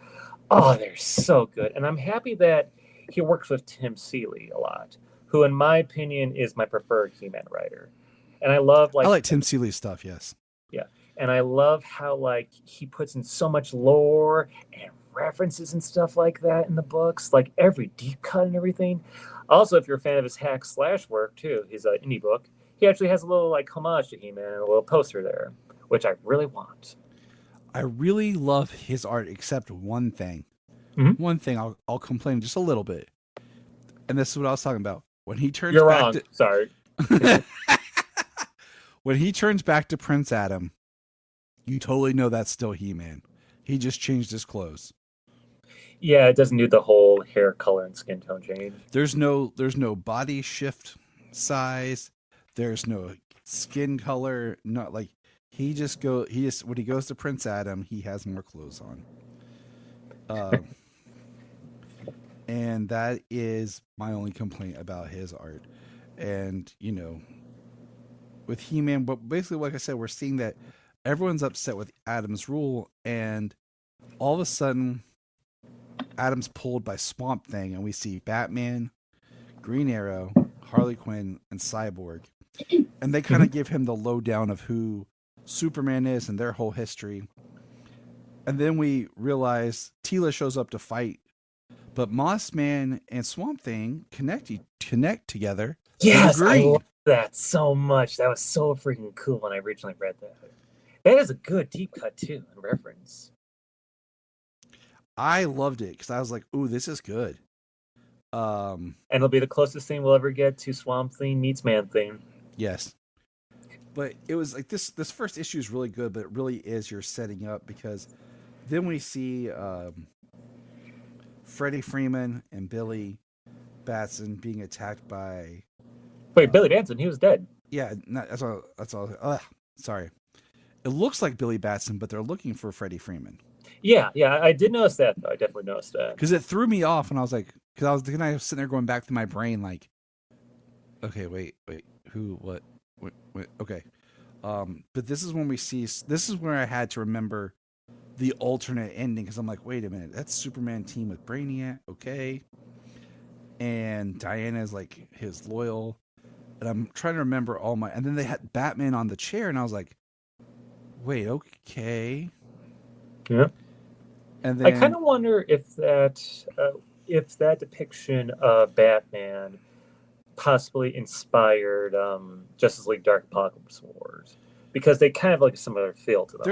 Oh, they're so good, and I'm happy that he works with Tim Seeley a lot, who, in my opinion, is my preferred He-Man writer. And I like Tim Seeley's stuff. Yes. Yeah. And I love how like he puts in so much lore and references and stuff like that in the books, like every deep cut and everything. Also, if you're a fan of his hack slash work too, his indie book, he actually has a little like homage to He-Man and a little poster there, which I really want. I really love his art, except one thing. Mm-hmm. One thing I'll complain just a little bit, and this is what I was talking about. When he turns You're back wrong. Sorry. When he turns back to Prince Adam, you totally know that's still He-Man. He just changed his clothes. Yeah, it doesn't do the whole hair color and skin tone change. There's no body shift size. There's no skin color. Not like when he goes to Prince Adam, he has more clothes on. And that is my only complaint about his art. And, with He-Man, but basically, like I said, we're seeing that everyone's upset with Adam's rule, and all of a sudden, Adam's pulled by Swamp Thing, and we see Batman, Green Arrow, Harley Quinn, and Cyborg. And they kind of give him the lowdown of who Superman is and their whole history. And then we realize Teela shows up to fight, but Mossman and Swamp Thing connect together. Yes, I love that so much. That was so freaking cool when I originally read that. That is a good deep cut too, in reference. I loved it because I was like, "Ooh, this is good." And it'll be the closest thing we'll ever get to Swamp Thing meets Man Thing. Yes, but it was like this first issue is really good, but it really is your setting up because then we see Freddie Freeman and Billy Batson being attacked by. Wait, Billy Batson? He was dead. Yeah, that's all. Sorry. It looks like Billy Batson, but they're looking for Freddie Freeman. Yeah, I did notice that. Though. I definitely noticed that because it threw me off, and I was like, because I was sitting there going back to my brain, like, okay, wait, who, what, okay, but this is when we see. This is where I had to remember the alternate ending because I'm like, wait a minute, that's Superman team with Brainiac, okay, and Diana is like his loyal, and I'm trying to remember all my, and then they had Batman on the chair, and I was like, wait, okay, yeah. And then, I kind of wonder if that depiction of Batman possibly inspired Justice League Dark Apocalypse Wars because they kind of like a similar feel to them.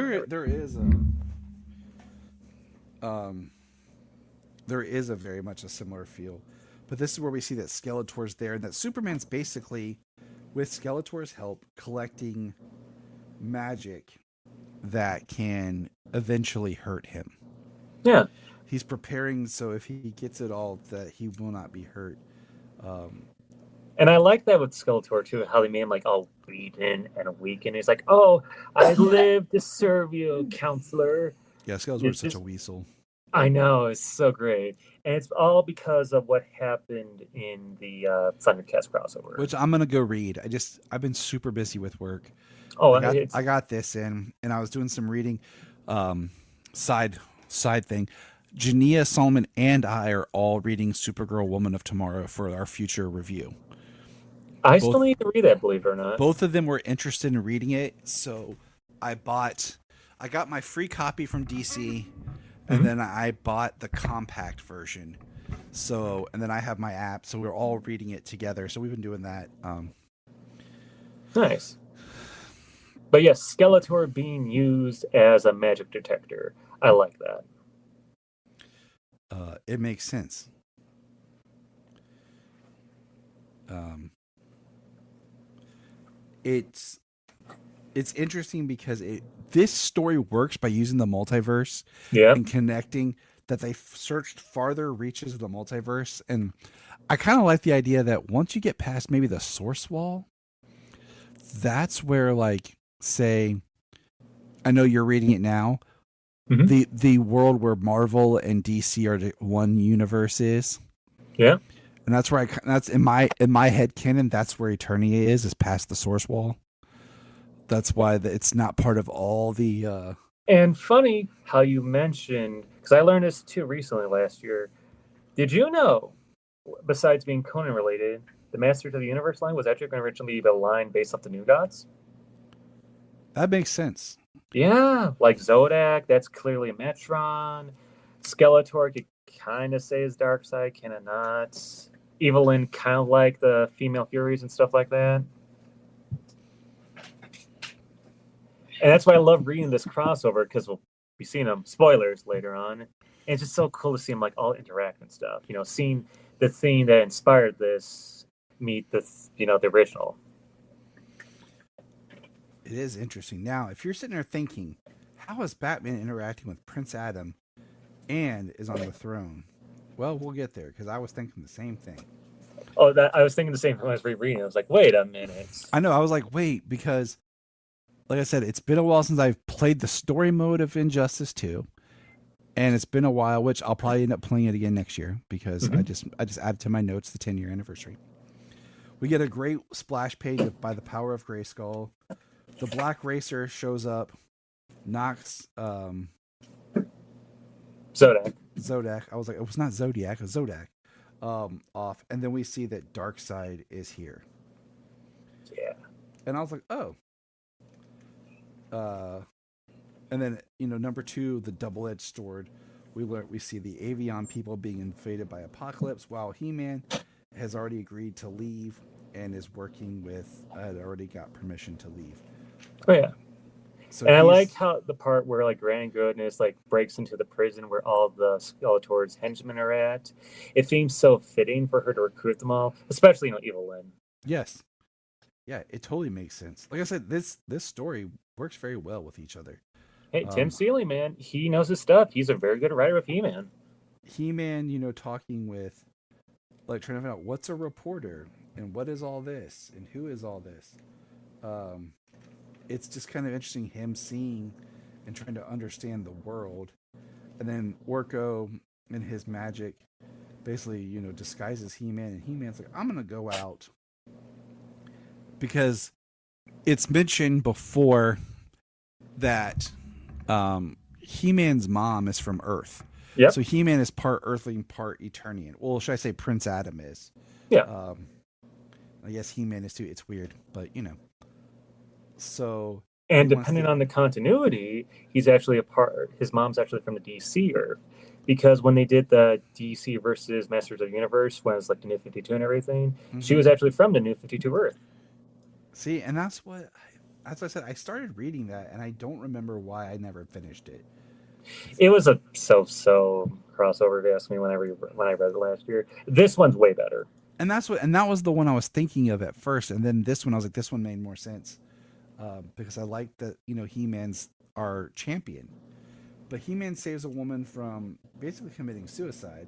There is a very much a similar feel, but this is where we see that Skeletor's there and that Superman's basically, with Skeletor's help, collecting magic that can eventually hurt him. Yeah. He's preparing so if he gets it all that he will not be hurt. And I like that with Skeletor too, how they made him like all beaten and weakened. He's like, "Oh, I live to serve you, counselor." Yeah, Skeletor's such a weasel. I know, it's so great. And it's all because of what happened in the Thundercats crossover. Which I'm gonna go read. I've been super busy with work. Oh, I got this in and I was doing some reading. Side thing. Jania, Solomon, and I are all reading Supergirl Woman of Tomorrow for our future review. I still need to read that, believe it or not. Both of them were interested in reading it, so I got my free copy from DC, and then I bought the compact version. So, and then I have my app, so we're all reading it together. So we've been doing that. Nice. But yes, Skeletor being used as a magic detector. I like that. It makes sense. It's interesting because this story works by using the multiverse and connecting that they searched farther reaches of the multiverse. And I kind of like the idea that once you get past maybe the source wall, that's where, like, say, I know you're reading it now, the world where Marvel and DC are one universe is. Yeah. And that's where that's in my head canon. That's where Eternia is past the source wall. That's why it's not part of all the. And funny how you mentioned, because I learned this too recently last year. Did you know, besides being Conan related, the Masters of the Universe line was actually going to originally be a line based off the New Gods? That makes sense. Yeah, like Zodak, that's clearly a Metron. Skeletor could kind of say his dark side, kind of not. Evelyn kind of like the female Furies and stuff like that. And that's why I love reading this crossover, because we'll be seeing them, spoilers, later on. And it's just so cool to see them like all interact and stuff. You know, seeing the thing that inspired this meet the original. It is interesting. Now, if you're sitting there thinking, how is Batman interacting with Prince Adam and is on the throne? Well, we'll get there, because I was thinking the same thing. Oh, I was thinking the same thing when I was rereading. I was like, wait a minute. I know. I was like, wait, because, like I said, it's been a while since I've played the story mode of Injustice 2. And it's been a while, which I'll probably end up playing it again next year, because I just added to my notes the 10-year anniversary. We get a great splash page by the power of Grayskull. The Black Racer shows up, knocks Zodak. I was like, it was not Zodiac, it was Zodak. off, and then we see that Darkseid is here. Yeah. And I was like, oh. And then, number 2, the double-edged sword. We see the Avion people being invaded by Apocalypse, while He-Man has already agreed to leave and is working with, had already got permission to leave. Oh, yeah. So and I like how the part where like Grand Goodness like breaks into the prison where all the Skeletor's henchmen are at. It seems so fitting for her to recruit them all, especially Evil Lynn. Yes. Yeah, it totally makes sense. Like I said, this story works very well with each other. Hey, Tim Seeley, man, he knows his stuff. He's a very good writer of He-Man. He-Man, talking with, like, trying to find out what's a reporter and what is all this and who is all this. It's just kind of interesting him seeing and trying to understand the world. And then Orko and his magic basically, disguises He-Man, and He-Man's like, I'm going to go out. Because it's mentioned before that He-Man's mom is from Earth. Yep. So He-Man is part Earthling, part Eternian. Well, should I say Prince Adam is? Yeah. I guess He-Man is too. It's weird, but So. And depending on the continuity, he's actually his mom's actually from the DC Earth. Because when they did the DC versus Masters of the Universe, when it was like the New 52 and everything, she was actually from the New 52 Earth. See, and that's what, as I said, I started reading that, and I don't remember why I never finished it. It was a so-so crossover, if you ask me, when I read it last year. This one's way better. And that was the one I was thinking of at first, and then this one, I was like, this one made more sense. Because I like that, He-Man's our champion. But He-Man saves a woman from basically committing suicide.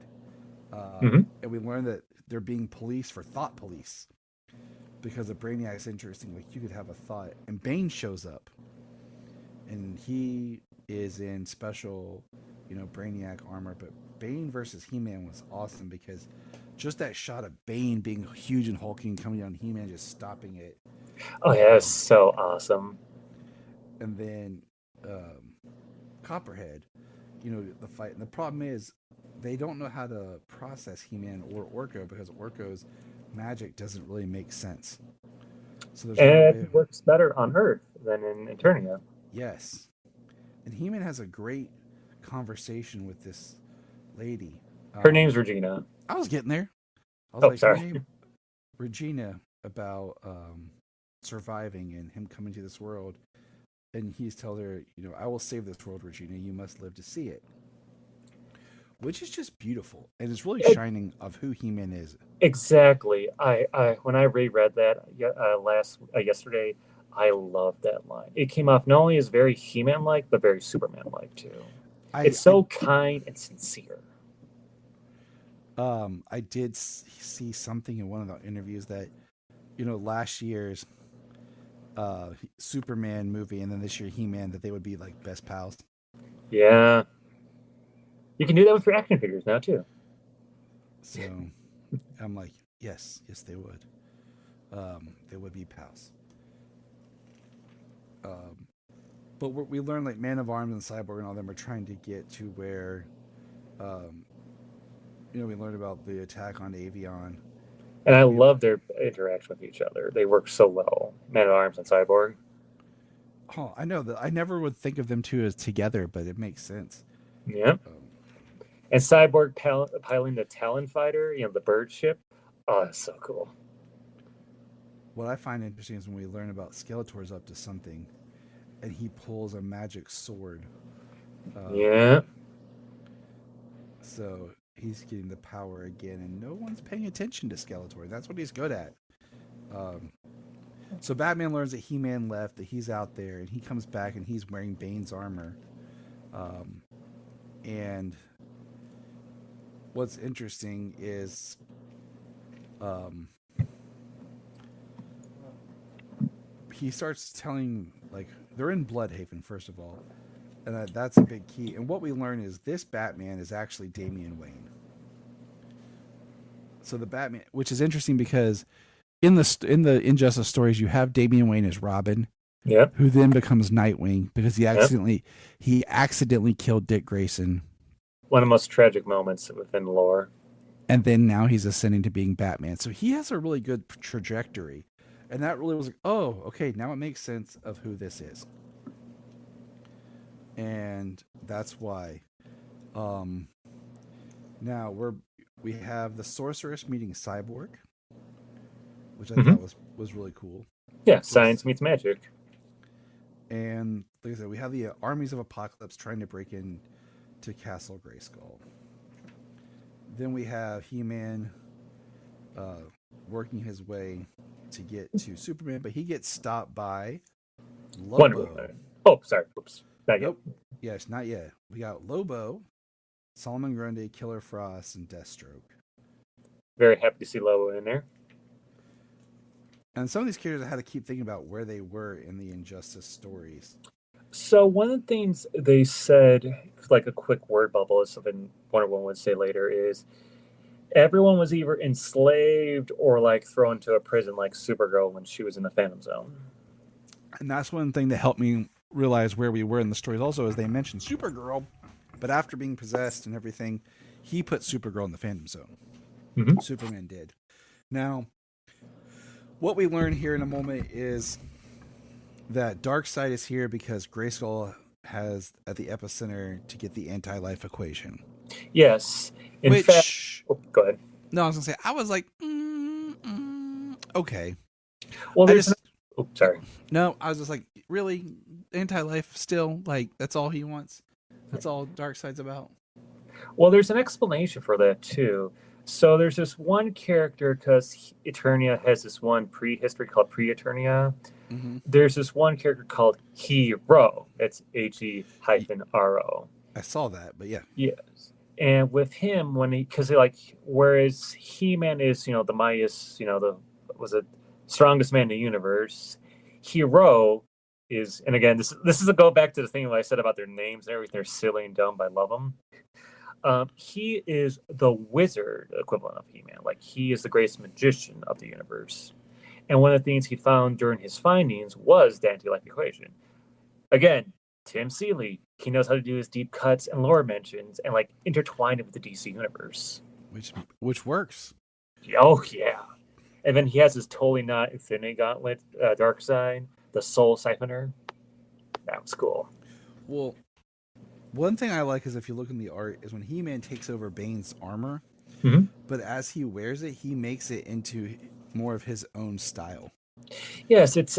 And we learn that they're being policed for thought police. Because of Brainiac's interesting, like you could have a thought. And Bane shows up. And he is in special, Brainiac armor. But Bane versus He-Man was awesome because just that shot of Bane being huge and hulking, coming down He-Man, just stopping it. Oh, yeah, it's so awesome. And then Copperhead, the fight. And the problem is they don't know how to process He-Man or Orko because Orko's magic doesn't really make sense. So it works better on Earth than in Eternia. Yes. And He-Man has a great conversation with this lady. Her name's Regina. I was getting there. I was sorry. Regina, about surviving and him coming to this world. And he's telling her, I will save this world, Regina. You must live to see it. Which is just beautiful. And it's really shining of who He-Man is. Exactly. I when I reread that yesterday, I loved that line. It came off not only as very He-Man-like, but very Superman-like, too. It's so kind and sincere. I did see something in one of the interviews that, last year's Superman movie and then this year He-Man, that they would be like best pals. Yeah. You can do that with your action figures now, too. So I'm like, yes, they would. They would be pals. But we learned like Man of Arms and Cyborg and all them are trying to get to where, we learned about the attack on Avion. And I love their interaction with each other. They work so well. Man of Arms and Cyborg. Oh, I know that. I never would think of them two as together, but it makes sense. Yeah. And Cyborg piloting the Talon fighter, the bird ship. Oh, that's so cool. What I find interesting is when we learn about Skeletor's up to something, and he pulls a magic sword. Yeah. So he's getting the power again, and no one's paying attention to Skeletor. That's what he's good at. So Batman learns that He-Man left, that he's out there, and he comes back, and he's wearing Bane's armor. And what's interesting is he starts telling, like, they're in Bloodhaven, first of all, and that's a big key. And what we learn is this Batman is actually Damian Wayne. So the Batman, which is interesting because in the Injustice stories, you have Damian Wayne as Robin, who then becomes Nightwing because he accidentally killed Dick Grayson. One of the most tragic moments within lore. and then now he's ascending to being Batman. So he has a really good trajectory, and that really was like, oh, okay, now it makes sense of who this is, and that's why. Now we have the Sorceress meeting Cyborg, which I thought was really cool. Yeah, science meets magic. And like I said, we have the armies of Apocalypse trying to break in to Castle Grayskull. Then we have He-Man working his way to get to Superman, but he gets stopped by Wonder Lobo. Woman. Oh, sorry. Oops. Not yet. Nope. Yes, not yet. We got Lobo, Solomon Grundy, Killer Frost, and Deathstroke. Very happy to see Lobo in there. And some of these characters I had to keep thinking about where they were in the Injustice stories. So one of the things they said, like a quick word bubble, is something Wonder Woman would say later, is everyone was either enslaved or like thrown to a prison like Supergirl when she was in the Phantom Zone. And that's one thing that helped me realize where we were in the stories also, is they mentioned Supergirl, but after being possessed and everything, he put Supergirl in the Phantom Zone. Mm-hmm. Superman did. Now, what we learn here in a moment is that Darkseid is here because Grayskull has at the epicenter to get the anti-life equation. Yes. In fact, go ahead. No, I was going to say, I was like, okay. Well, sorry. No, I was just like, really? Anti-life still? Like, that's all he wants? That's all Darkseid's about? Well, there's an explanation for that, too. So there's this one character, because Eternia has this one prehistory called Pre-Eternia. Mm-hmm. There's this one character called Hero. It's He-RO. I saw that, but yeah. Yes. And with him, whereas He-Man is, the mightiest, was the strongest man in the universe, Hero is, and again, this is a go back to the thing that I said about their names and everything. They're silly and dumb, but I love them. He is the wizard equivalent of He-Man. Like, he is the greatest magician of the universe. And one of the things he found during his findings was the anti-life equation. Again, Tim Seeley, he knows how to do his deep cuts and lore mentions and like intertwine it with the DC universe. Which works. Oh, yeah. And then he has his totally not Infinity Gauntlet, Darkseid, the Soul Siphoner. That was cool. Well, one thing I like is if you look in the art is when He-Man takes over Bane's armor, but as he wears it, he makes it into more of his own style. Yes, it's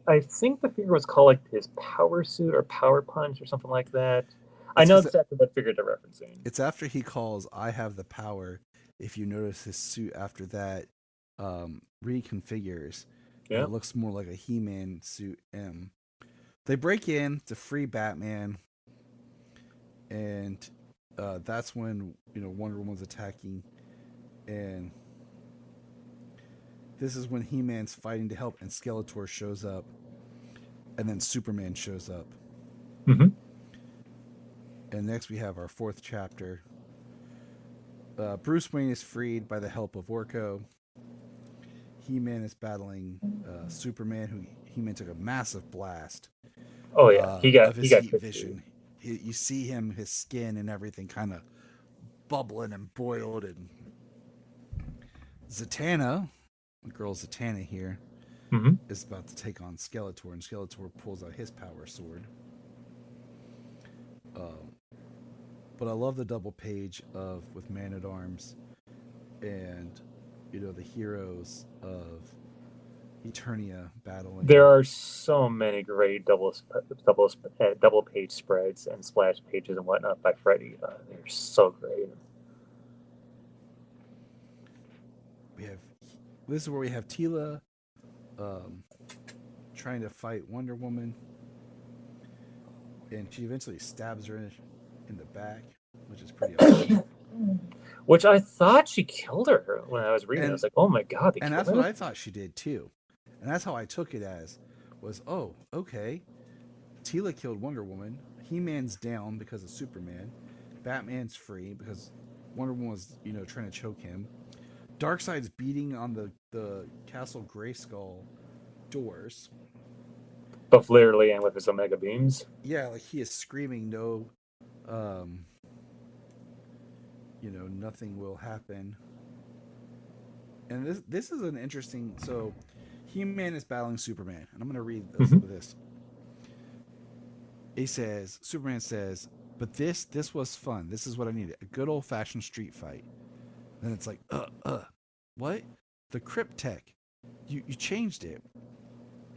I think the figure was called like his Power Suit or Power Punch or something like that. I know exactly what figure they're referencing. It's after he calls "I have the power." If you notice his suit after that reconfigures, it looks more like a He-Man suit. They break in to free Batman, and that's when Wonder Woman's attacking, and this is when He-Man's fighting to help, and Skeletor shows up, and then Superman shows up. Mm-hmm. And next we have our fourth chapter. Bruce Wayne is freed by the help of Orko. He-Man is battling Superman, who He-Man took a massive blast. Oh yeah, he got heat vision. You see him, his skin and everything kind of bubbling and boiled. And Zatanna, the girl Zatanna here, is about to take on Skeletor, and Skeletor pulls out his power sword. But I love the double page with Man-at-Arms and the heroes of Eternia battling. There are so many great double page spreads and splash pages and whatnot by Freddy. They're so great. This is where we have Teela trying to fight Wonder Woman, and she eventually stabs her in the back, which is pretty awesome. Which I thought she killed her when I was reading. I was like, oh my god. And that's what I thought she did too. And that's how I took it as was, oh, okay. Teela killed Wonder Woman. He-Man's down because of Superman. Batman's free because Wonder Woman was, trying to choke him. Darkseid's beating on the Castle Grayskull doors. Both literally and with his Omega beams. Yeah, like he is screaming no nothing will happen. And this is an interesting. So, He-Man is battling Superman, and I'm going to read this. He says, Superman says, "But this was fun. This is what I needed. A good old-fashioned street fight." Then it's like, what? The Cryptek. You changed it.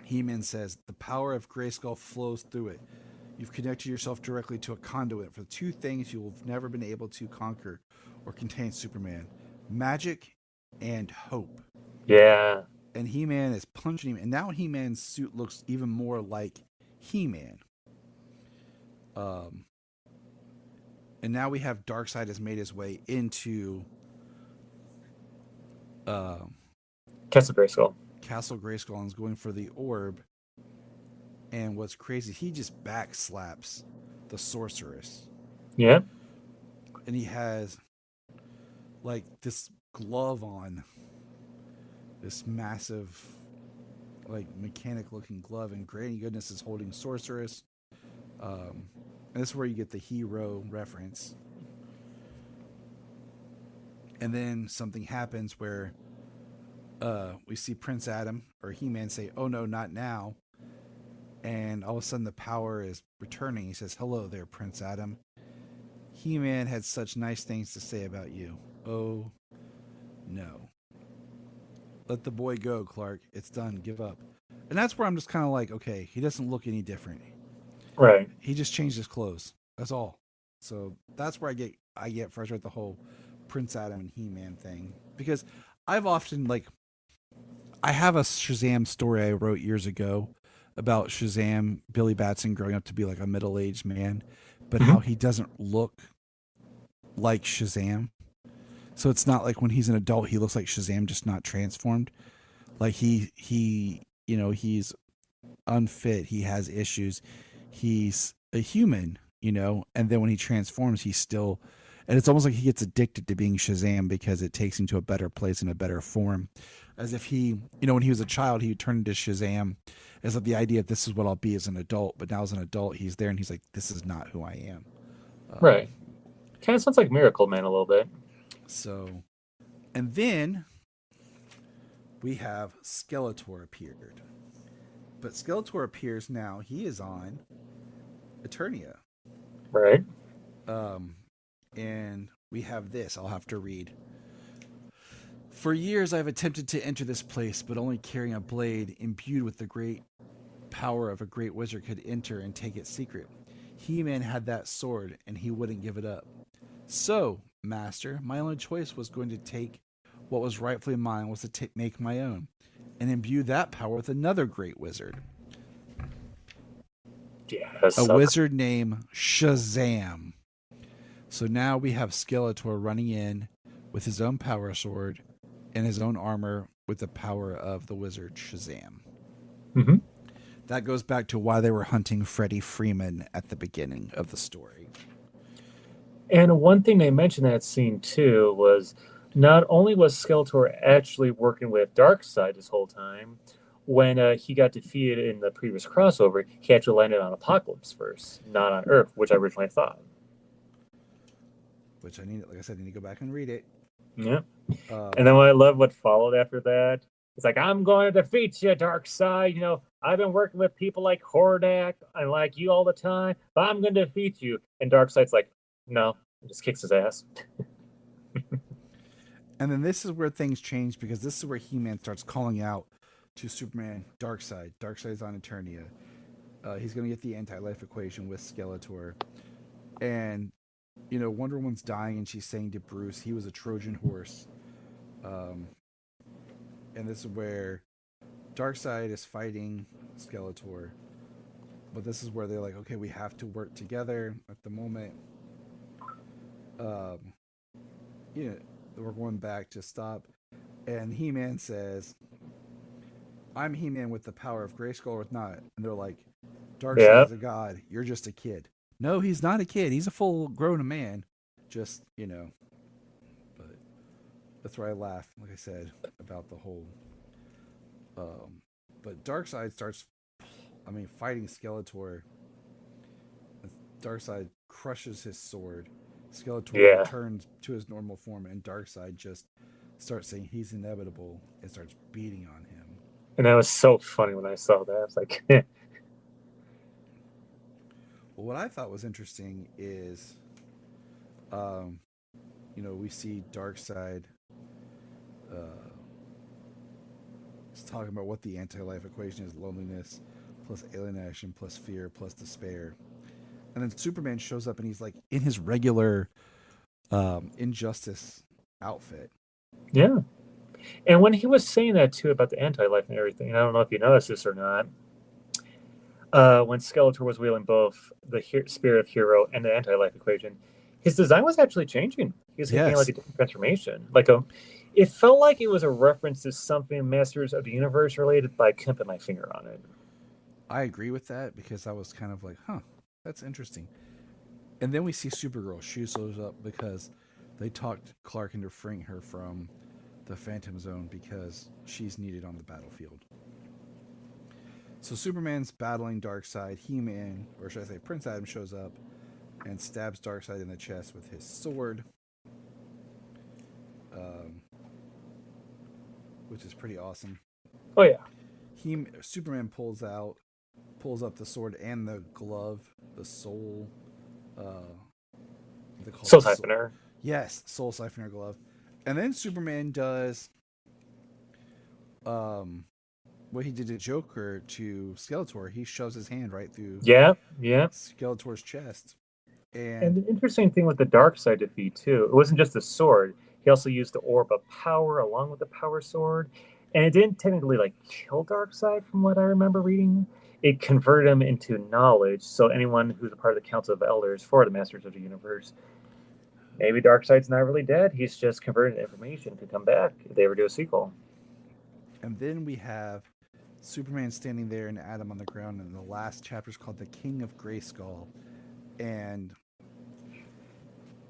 He-Man says, "The power of Grayskull flows through it. You've connected yourself directly to a conduit for the two things you have never been able to conquer or contain, Superman. Magic and hope." Yeah. And He-Man is punching him. And now He-Man's suit looks even more like He-Man. And now we have Darkseid has made his way into Castle Grayskull. Castle Grayskull and is going for the orb. And what's crazy, he just backslaps the sorceress. Yeah. And he has like this glove on, this massive, like mechanic looking glove, and Granny Goodness is holding sorceress. And this is where you get the hero reference. And then something happens where we see Prince Adam or He-Man say, "Oh no, not now." And all of a sudden the power is returning. He says, "Hello there, Prince Adam. He-Man had such nice things to say about you." Oh no. Let the boy go, Clark. It's done. Give up. And that's where I'm just kind of like, okay, he doesn't look any different. Right. He just changed his clothes. That's all. So that's where I get frustrated with the whole Prince Adam and He-Man thing. Because I've often I have a Shazam story I wrote years ago about Shazam, Billy Batson growing up to be like a middle-aged man, but how he doesn't look like Shazam. So it's not like when he's an adult, he looks like Shazam, just not transformed. Like he's unfit. He has issues. He's a human, and then when he transforms, he's still, and it's almost like he gets addicted to being Shazam because it takes him to a better place in a better form. As if he, when he was a child, he turned into Shazam as like the idea of this is what I'll be as an adult. But now as an adult, he's there and he's like, this is not who I am. Right. Kind of sounds like Miracle Man a little bit. So, and then we have Skeletor appeared. But Skeletor appears now. He is on Eternia. Right. And we have this. I'll have to read. "For years I've attempted to enter this place, but only carrying a blade imbued with the great power of a great wizard could enter and take its secret. He-Man had that sword, and he wouldn't give it up. So, Master, my only choice was going to take what was rightfully mine, was to make my own, and imbue that power with another great wizard. Yes. A wizard named Shazam. So now we have Skeletor running in with his own power sword and his own armor with the power of the wizard Shazam. Mm-hmm. That goes back to why they were hunting Freddie Freeman at the beginning of the story. And one thing they mentioned in that scene too was not only was Skeletor actually working with Darkseid this whole time, when he got defeated in the previous crossover, he actually landed on Apokolips first, not on Earth, which I originally thought. Which I need, like I said, I need to go back and read it. Yeah. And then I love what followed after that. It's like, I'm going to defeat you, Darkseid. I've been working with people like Hordak and like you all the time, but I'm going to defeat you. And Darkseid's like, no, and just kicks his ass. And then this is where things change, because this is where He-Man starts calling out to Superman, Darkseid. Darkseid's on Eternia. He's going to get the anti-life equation with Skeletor. And, Wonder Woman's dying, and she's saying to Bruce, he was a Trojan horse. And this is where Darkseid is fighting Skeletor. But this is where they're like, okay, we have to work together at the moment. We're going back to stop. And He-Man says, I'm He-Man with the power of Grayskull or not. And they're like, Darkseid's a god. You're just a kid. No, he's not a kid. He's a full-grown man. Just, But that's where I laugh, like I said, about the whole... But Darkseid starts, fighting Skeletor. Darkseid crushes his sword. Skeletor Yeah. returns to his normal form, and Darkseid just starts saying he's inevitable and starts beating on him. And that was so funny when I saw that. I was like, Well, what I thought was interesting is, we see Darkseid is talking about what the anti-life equation is: loneliness plus alienation plus fear plus despair. And then Superman shows up, and he's like in his regular Injustice outfit. yeah. And when he was saying that too about the anti-life and everything, and I don't know if you noticed this or not, when Skeletor was wielding both the spirit of hero and the anti-life equation, his design was actually changing. He was getting like a different transformation. It felt like it was a reference to something Masters of the Universe related, but I couldn't put my finger on it. I agree with that because I was kind of like, that's interesting. And then we see Supergirl. She shows up because they talked Clark into freeing her from the Phantom Zone because she's needed on the battlefield. So Superman's battling Darkseid. He-Man, or should I say Prince Adam, shows up and stabs Darkseid in the chest with his sword, which is pretty awesome. Oh yeah. Superman pulls up the sword and the glove, the soul. Soul Siphoner. Yes, Soul Siphoner glove. And then Superman does what he did to Joker to Skeletor. He shoves his hand right through Skeletor's chest. And the interesting thing with the Darkseid defeat too, it wasn't just the sword. He also used the Orb of Power along with the Power Sword. And it didn't technically kill Darkseid from what I remember reading. It converted him into knowledge. So anyone who's a part of the Council of Elders for the Masters of the Universe, maybe Darkseid's not really dead. He's just converted information to come back if they ever do a sequel. And then we have Superman standing there and Adam on the ground, and the last chapter is called The King of Grayskull. And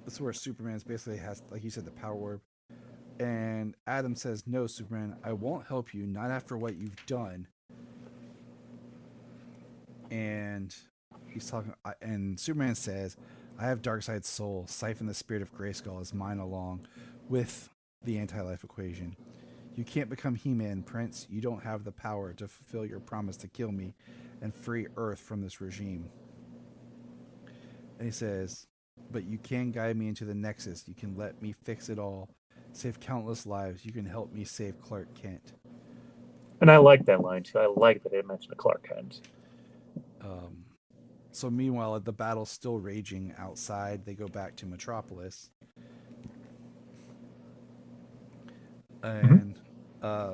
this is where Superman's basically has, like you said, the power orb. And Adam says, "No, Superman, I won't help you, not after what you've done." And he's talking, and Superman says, "I have Darkseid's soul. Siphon the spirit of Grayskull as mine along with the anti-life equation. You can't become He-Man, Prince. You don't have the power to fulfill your promise to kill me and free Earth from this regime." And he says, "But you can guide me into the Nexus. You can let me fix it all, save countless lives. You can help me save Clark Kent." And I like that line too. I like that they mentioned the Clark Kent. So meanwhile, the battle's still raging outside. They go back to Metropolis. And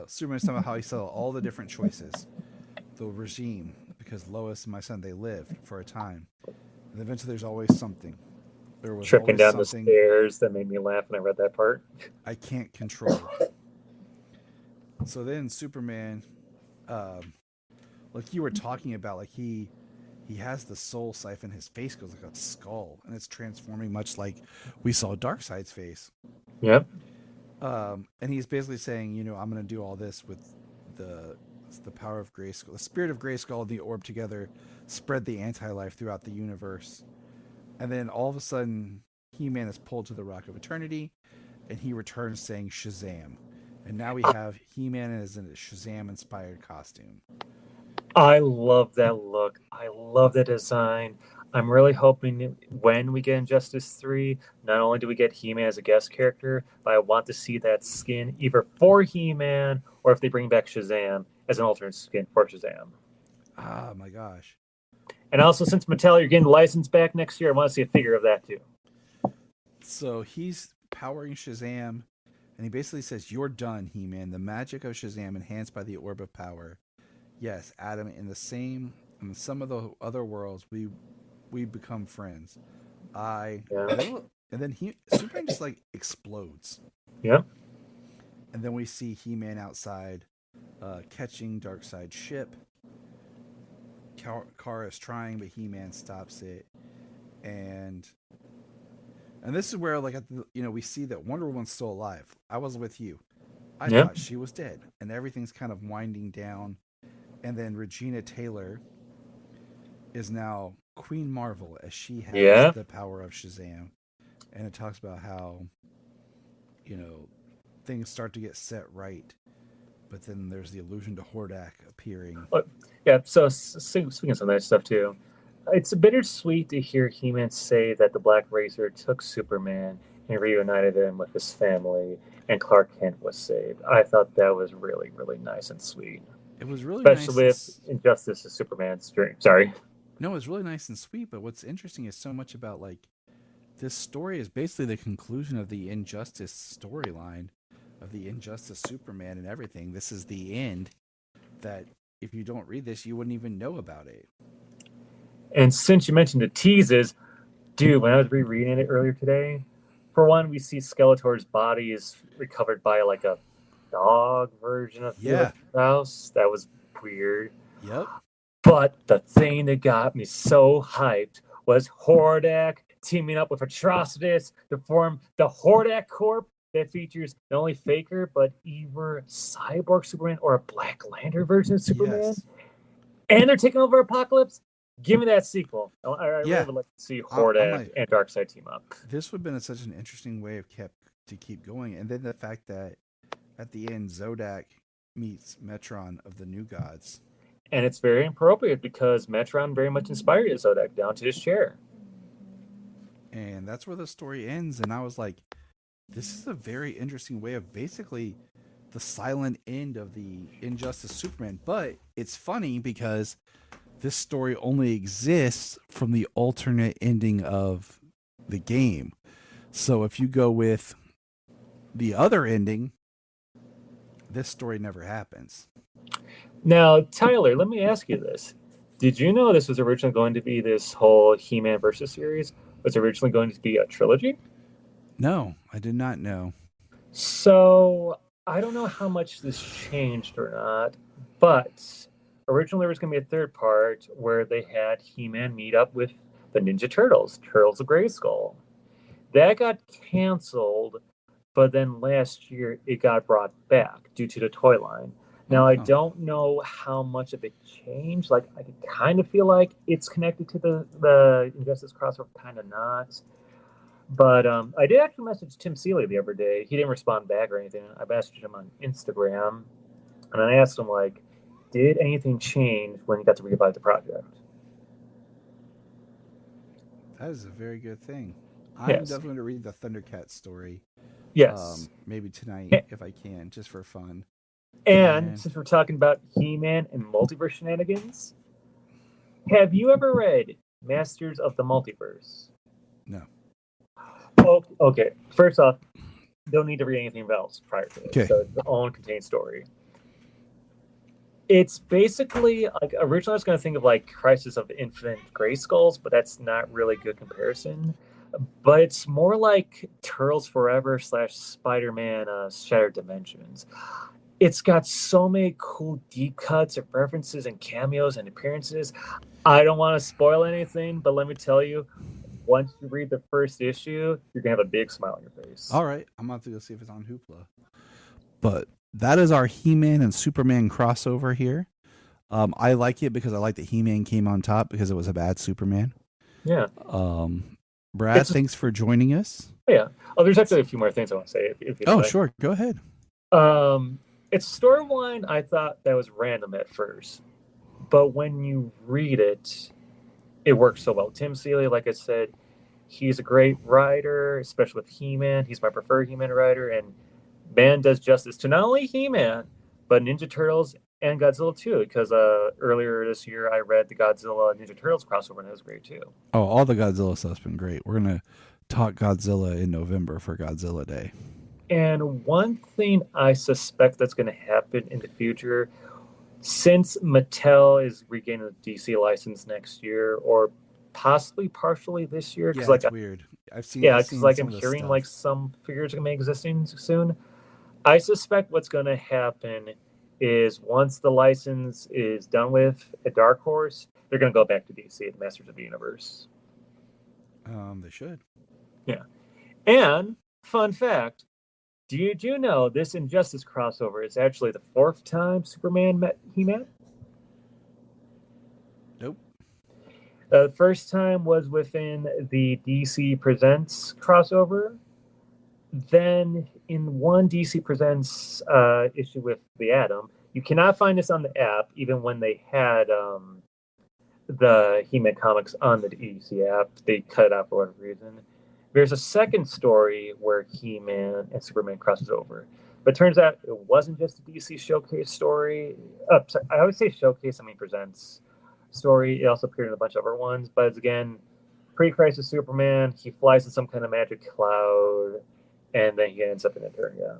Superman's talking about how he saw all the different choices. The regime, because Lois and my son, they lived for a time. And eventually there's always something. There was tripping down the something stairs that made me laugh when I read that part. I can't control. So then Superman, like you were talking about, like he has the soul siphon. His face goes like a skull, and it's transforming much like we saw Darkseid's face. Yep. And he's basically saying, I'm going to do all this with the power of Grayskull, the spirit of Grayskull, and the orb together, spread the anti-life throughout the universe. And then all of a sudden, He-Man is pulled to the Rock of Eternity, and he returns saying Shazam. And now we have He-Man as a Shazam-inspired costume. I love that look. I love the design. I'm really hoping when we get Injustice 3, not only do we get He-Man as a guest character, but I want to see that skin either for He-Man or if they bring back Shazam as an alternate skin for Shazam. Ah, my gosh. And also, since Mattel, you're getting the license back next year, I want to see a figure of that too. So he's powering Shazam, and he basically says, "You're done, He-Man. The magic of Shazam enhanced by the Orb of Power. Yes, Adam, in some of the other worlds, we become friends. And then Superman just explodes. Yeah. And then we see He-Man outside, catching Darkseid's ship. Kara is trying, but He-Man stops it. And this is where, we see that Wonder Woman's still alive. I was with you. I thought she was dead, and everything's kind of winding down. And then Regina Taylor is now Queen Marvel, as she has the power of Shazam. and it talks about how, you know, things start to get set right, but then there's the allusion to Hordak appearing. Yeah, so speaking of some of that stuff too, it's bittersweet to hear He-Man say that the Black Racer took Superman and reunited him with his family, and Clark Kent was saved. I thought that was really, really nice and sweet. It was really Especially nice. with Injustice is Superman's dream. Sorry. No, it was really nice and sweet, but what's interesting is so much about, like, this story is basically the conclusion of the Injustice storyline, of the Injustice Superman and everything. This is the end that if you don't read this, you wouldn't even know about it. And since you mentioned the teases, dude, when I was rereading it earlier today, for one, we see Skeletor's body is recovered by like a dog version of Felix Faust. That was weird. Yep. But the thing that got me so hyped was Hordak teaming up with Atrocitus to form the Hordak Corp that features not only Faker, but either Cyborg Superman or a Black Lantern version of Superman. Yes. And they're taking over Apocalypse. Give me that sequel. I really would like to see Hordak and Darkseid team up. This would have been such an interesting way of keep going. And then the fact that at the end, Zodak meets Metron of the New Gods. And it's very appropriate because Metron very much inspired Zodak down to his chair. And that's where the story ends. And I was like, this is a very interesting way of basically the silent end of the Injustice Superman. But it's funny because this story only exists from the alternate ending of the game. So if you go with the other ending, this story never happens. Now, Tyler, let me ask you this. Did you know this was originally going to be this whole He-Man versus series? Was originally going to be a trilogy? No, I did not know. So I don't know how much this changed or not, but originally there was going to be a third part where they had He-Man meet up with the Ninja Turtles, Turtles of Grayskull. That got canceled, but then last year it got brought back due to the toy line. Now, I don't know how much of it changed. Like, I kind of feel like it's connected to the Injustice crossover, kind of not. But I did actually message Tim Seeley the other day. He didn't respond back or anything. I messaged him on Instagram, and I asked him, like, did anything change when you got to revive the project? That is a very good thing. I'm Yes. definitely going to read the Thundercat story. Yes. Maybe tonight, if I can, just for fun. And since we're talking about He-Man and multiverse shenanigans, have you ever read Masters of the Multiverse? No. Oh, okay. First off, don't need to read anything else prior to it. Okay. So it's its own contained story. It's basically like originally I was going to think of like Crisis of Infinite Grayskulls, but that's not really a good comparison. But it's more like Turtles Forever / Spider-Man Shattered Dimensions. It's got so many cool deep cuts of references and cameos and appearances. I don't want to spoil anything, but let me tell you, once you read the first issue, you're going to have a big smile on your face. All right. I'm about to go see if it's on Hoopla. But that is our He-Man and Superman crossover here. I like it because I like that He-Man came on top because it was a bad Superman. Yeah. Brad, thanks for joining us. Yeah. Oh, there's actually a few more things I want to say. If you like. Sure. Go ahead. It's a storyline I thought that was random at first. But when you read it, it works so well. Tim Seeley, like I said, he's a great writer, especially with He-Man. He's my preferred He-Man writer, and man does justice to not only He-Man, but Ninja Turtles and Godzilla too, because earlier this year I read the Godzilla Ninja Turtles crossover, and it was great too. Oh, all the Godzilla stuff's been great. We're going to talk Godzilla in November for Godzilla Day. And one thing I suspect that's going to happen in the future, since Mattel is regaining the DC license next year, or possibly partially this year, because it's weird. I've seen. because like I'm hearing like some figures are going to be existing soon. I suspect what's going to happen is once the license is done with at Dark Horse, they're going to go back to DC, the Masters of the Universe. They should. Yeah. And fun fact. Did you know this Injustice crossover is actually the 4th time Superman met He-Man? Nope. The first time was within the DC Presents crossover. Then in one DC Presents issue with the Atom, you cannot find this on the app, even when they had the He-Man comics on the DC app. They cut it out for whatever reason. There's a second story where He-Man and Superman crosses over. But it turns out it wasn't just a DC Showcase story. Sorry, I always say Showcase, I mean Presents story. It also appeared in a bunch of other ones. But it's, again, pre-Crisis Superman. He flies in some kind of magic cloud, and then he ends up in Eternia.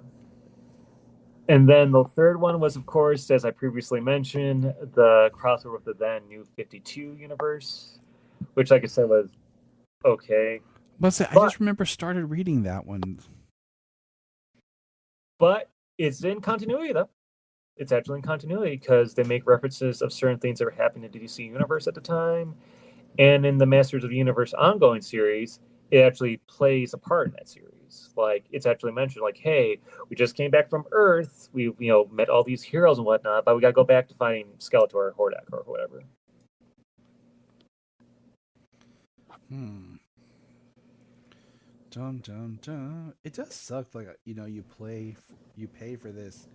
And then the third one was, of course, as I previously mentioned, the crossover with the then New 52 universe, which, like I said, was okay. I just remember started reading that one. But it's in continuity, though. It's actually in continuity because they make references of certain things that were happening in the DC universe at the time. And in the Masters of the Universe ongoing series, it actually plays a part in that series. Like, it's actually mentioned, like, hey, we just came back from Earth. We, met all these heroes and whatnot, but we got to go back to fighting Skeletor or Hordak or whatever. Dun, dun, dun. It does suck. Like, you pay for this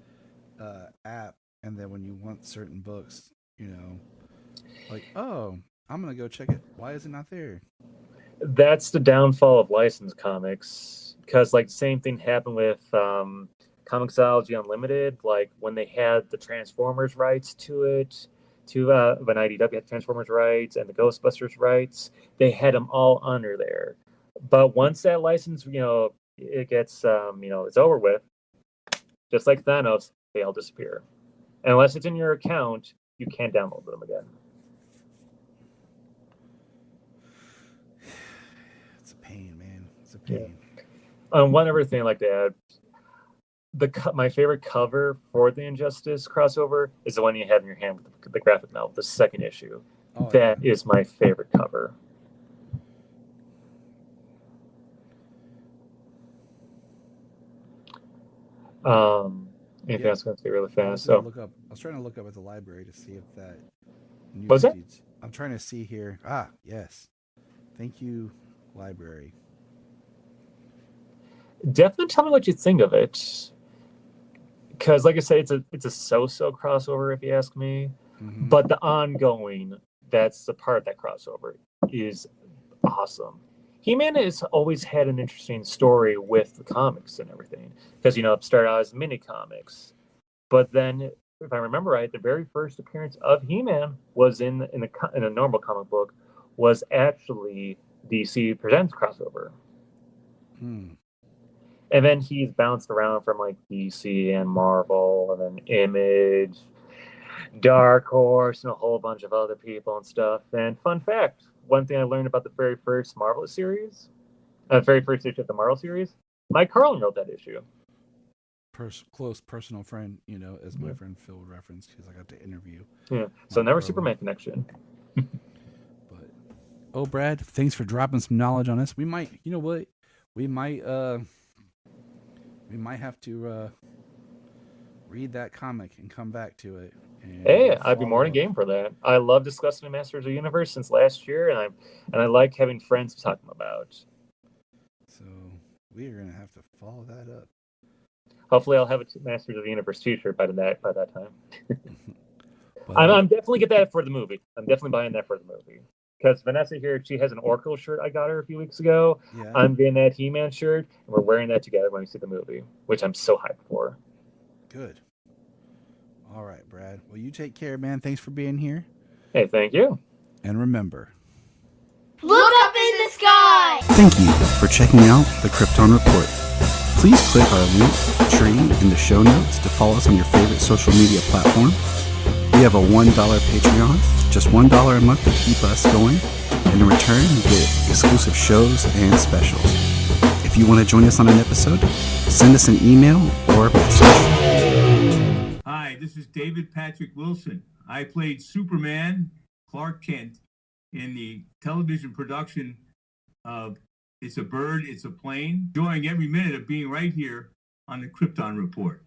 app, and then when you want certain books, like, oh, I'm gonna go check it. Why is it not there? That's the downfall of licensed comics, because like the same thing happened with Comixology Unlimited. Like when they had the Transformers rights to it, when IDW had Transformers rights and the Ghostbusters rights, they had them all under there. But once that license, it gets, it's over with, just like Thanos, they all disappear. And unless it's in your account, you can't download them again. It's a pain, man. It's a pain. Yeah. One other thing I'd like to add, my favorite cover for the Injustice crossover is the one you have in your hand with the graphic novel, the second issue. Oh, that is my favorite cover. Anything else going to say really fast? I was trying to look up at the library to see if that. Was that? I'm trying to see here. Yes. Thank you, library. Definitely tell me what you think of it, because, like I say, it's a so-so crossover if you ask me. Mm-hmm. But the ongoing, that's the part of that crossover is awesome. He-Man has always had an interesting story with the comics and everything, because it started out as mini comics, but then, if I remember right, the very first appearance of He-Man was in a normal comic book, was actually DC Presents crossover. And then he's bounced around from like DC and Marvel, and then Image, Dark Horse, and a whole bunch of other people and stuff. And fun fact, one thing I learned about the very first Marvel series, very first issue of the Marvel series, Mike Carlin wrote that issue. Close personal friend, as my friend Phil would reference, because I got to interview. Yeah, so never Superman connection. But, Brad, thanks for dropping some knowledge on us. We might, we might have to read that comic and come back to it. Hey, I'd be more than game for that. I love discussing the Masters of the Universe since last year, and I like having friends to talk about. So we are gonna have to follow that up. Hopefully, I'll have a Masters of the Universe T-shirt by that time. I'm definitely get that for the movie. I'm definitely buying that for the movie. Because Vanessa here, she has an Oracle shirt I got her a few weeks ago. Yeah. I'm getting that He-Man shirt, and we're wearing that together when we see the movie, which I'm so hyped for. Good. All right, Brad. Well, you take care, man. Thanks for being here. Hey, thank you. And remember, look up in the sky! Thank you for checking out the Krypton Report. Please click our link tree in the show notes to follow us on your favorite social media platform. We have a $1 Patreon, just $1 a month to keep us going. And in return, you get exclusive shows and specials. If you want to join us on an episode, send us an email or a message. Hi, this is David Patrick Wilson. I played Superman, Clark Kent, in the television production of It's a Bird, It's a Plane, enjoying every minute of being right here on the Krypton Report.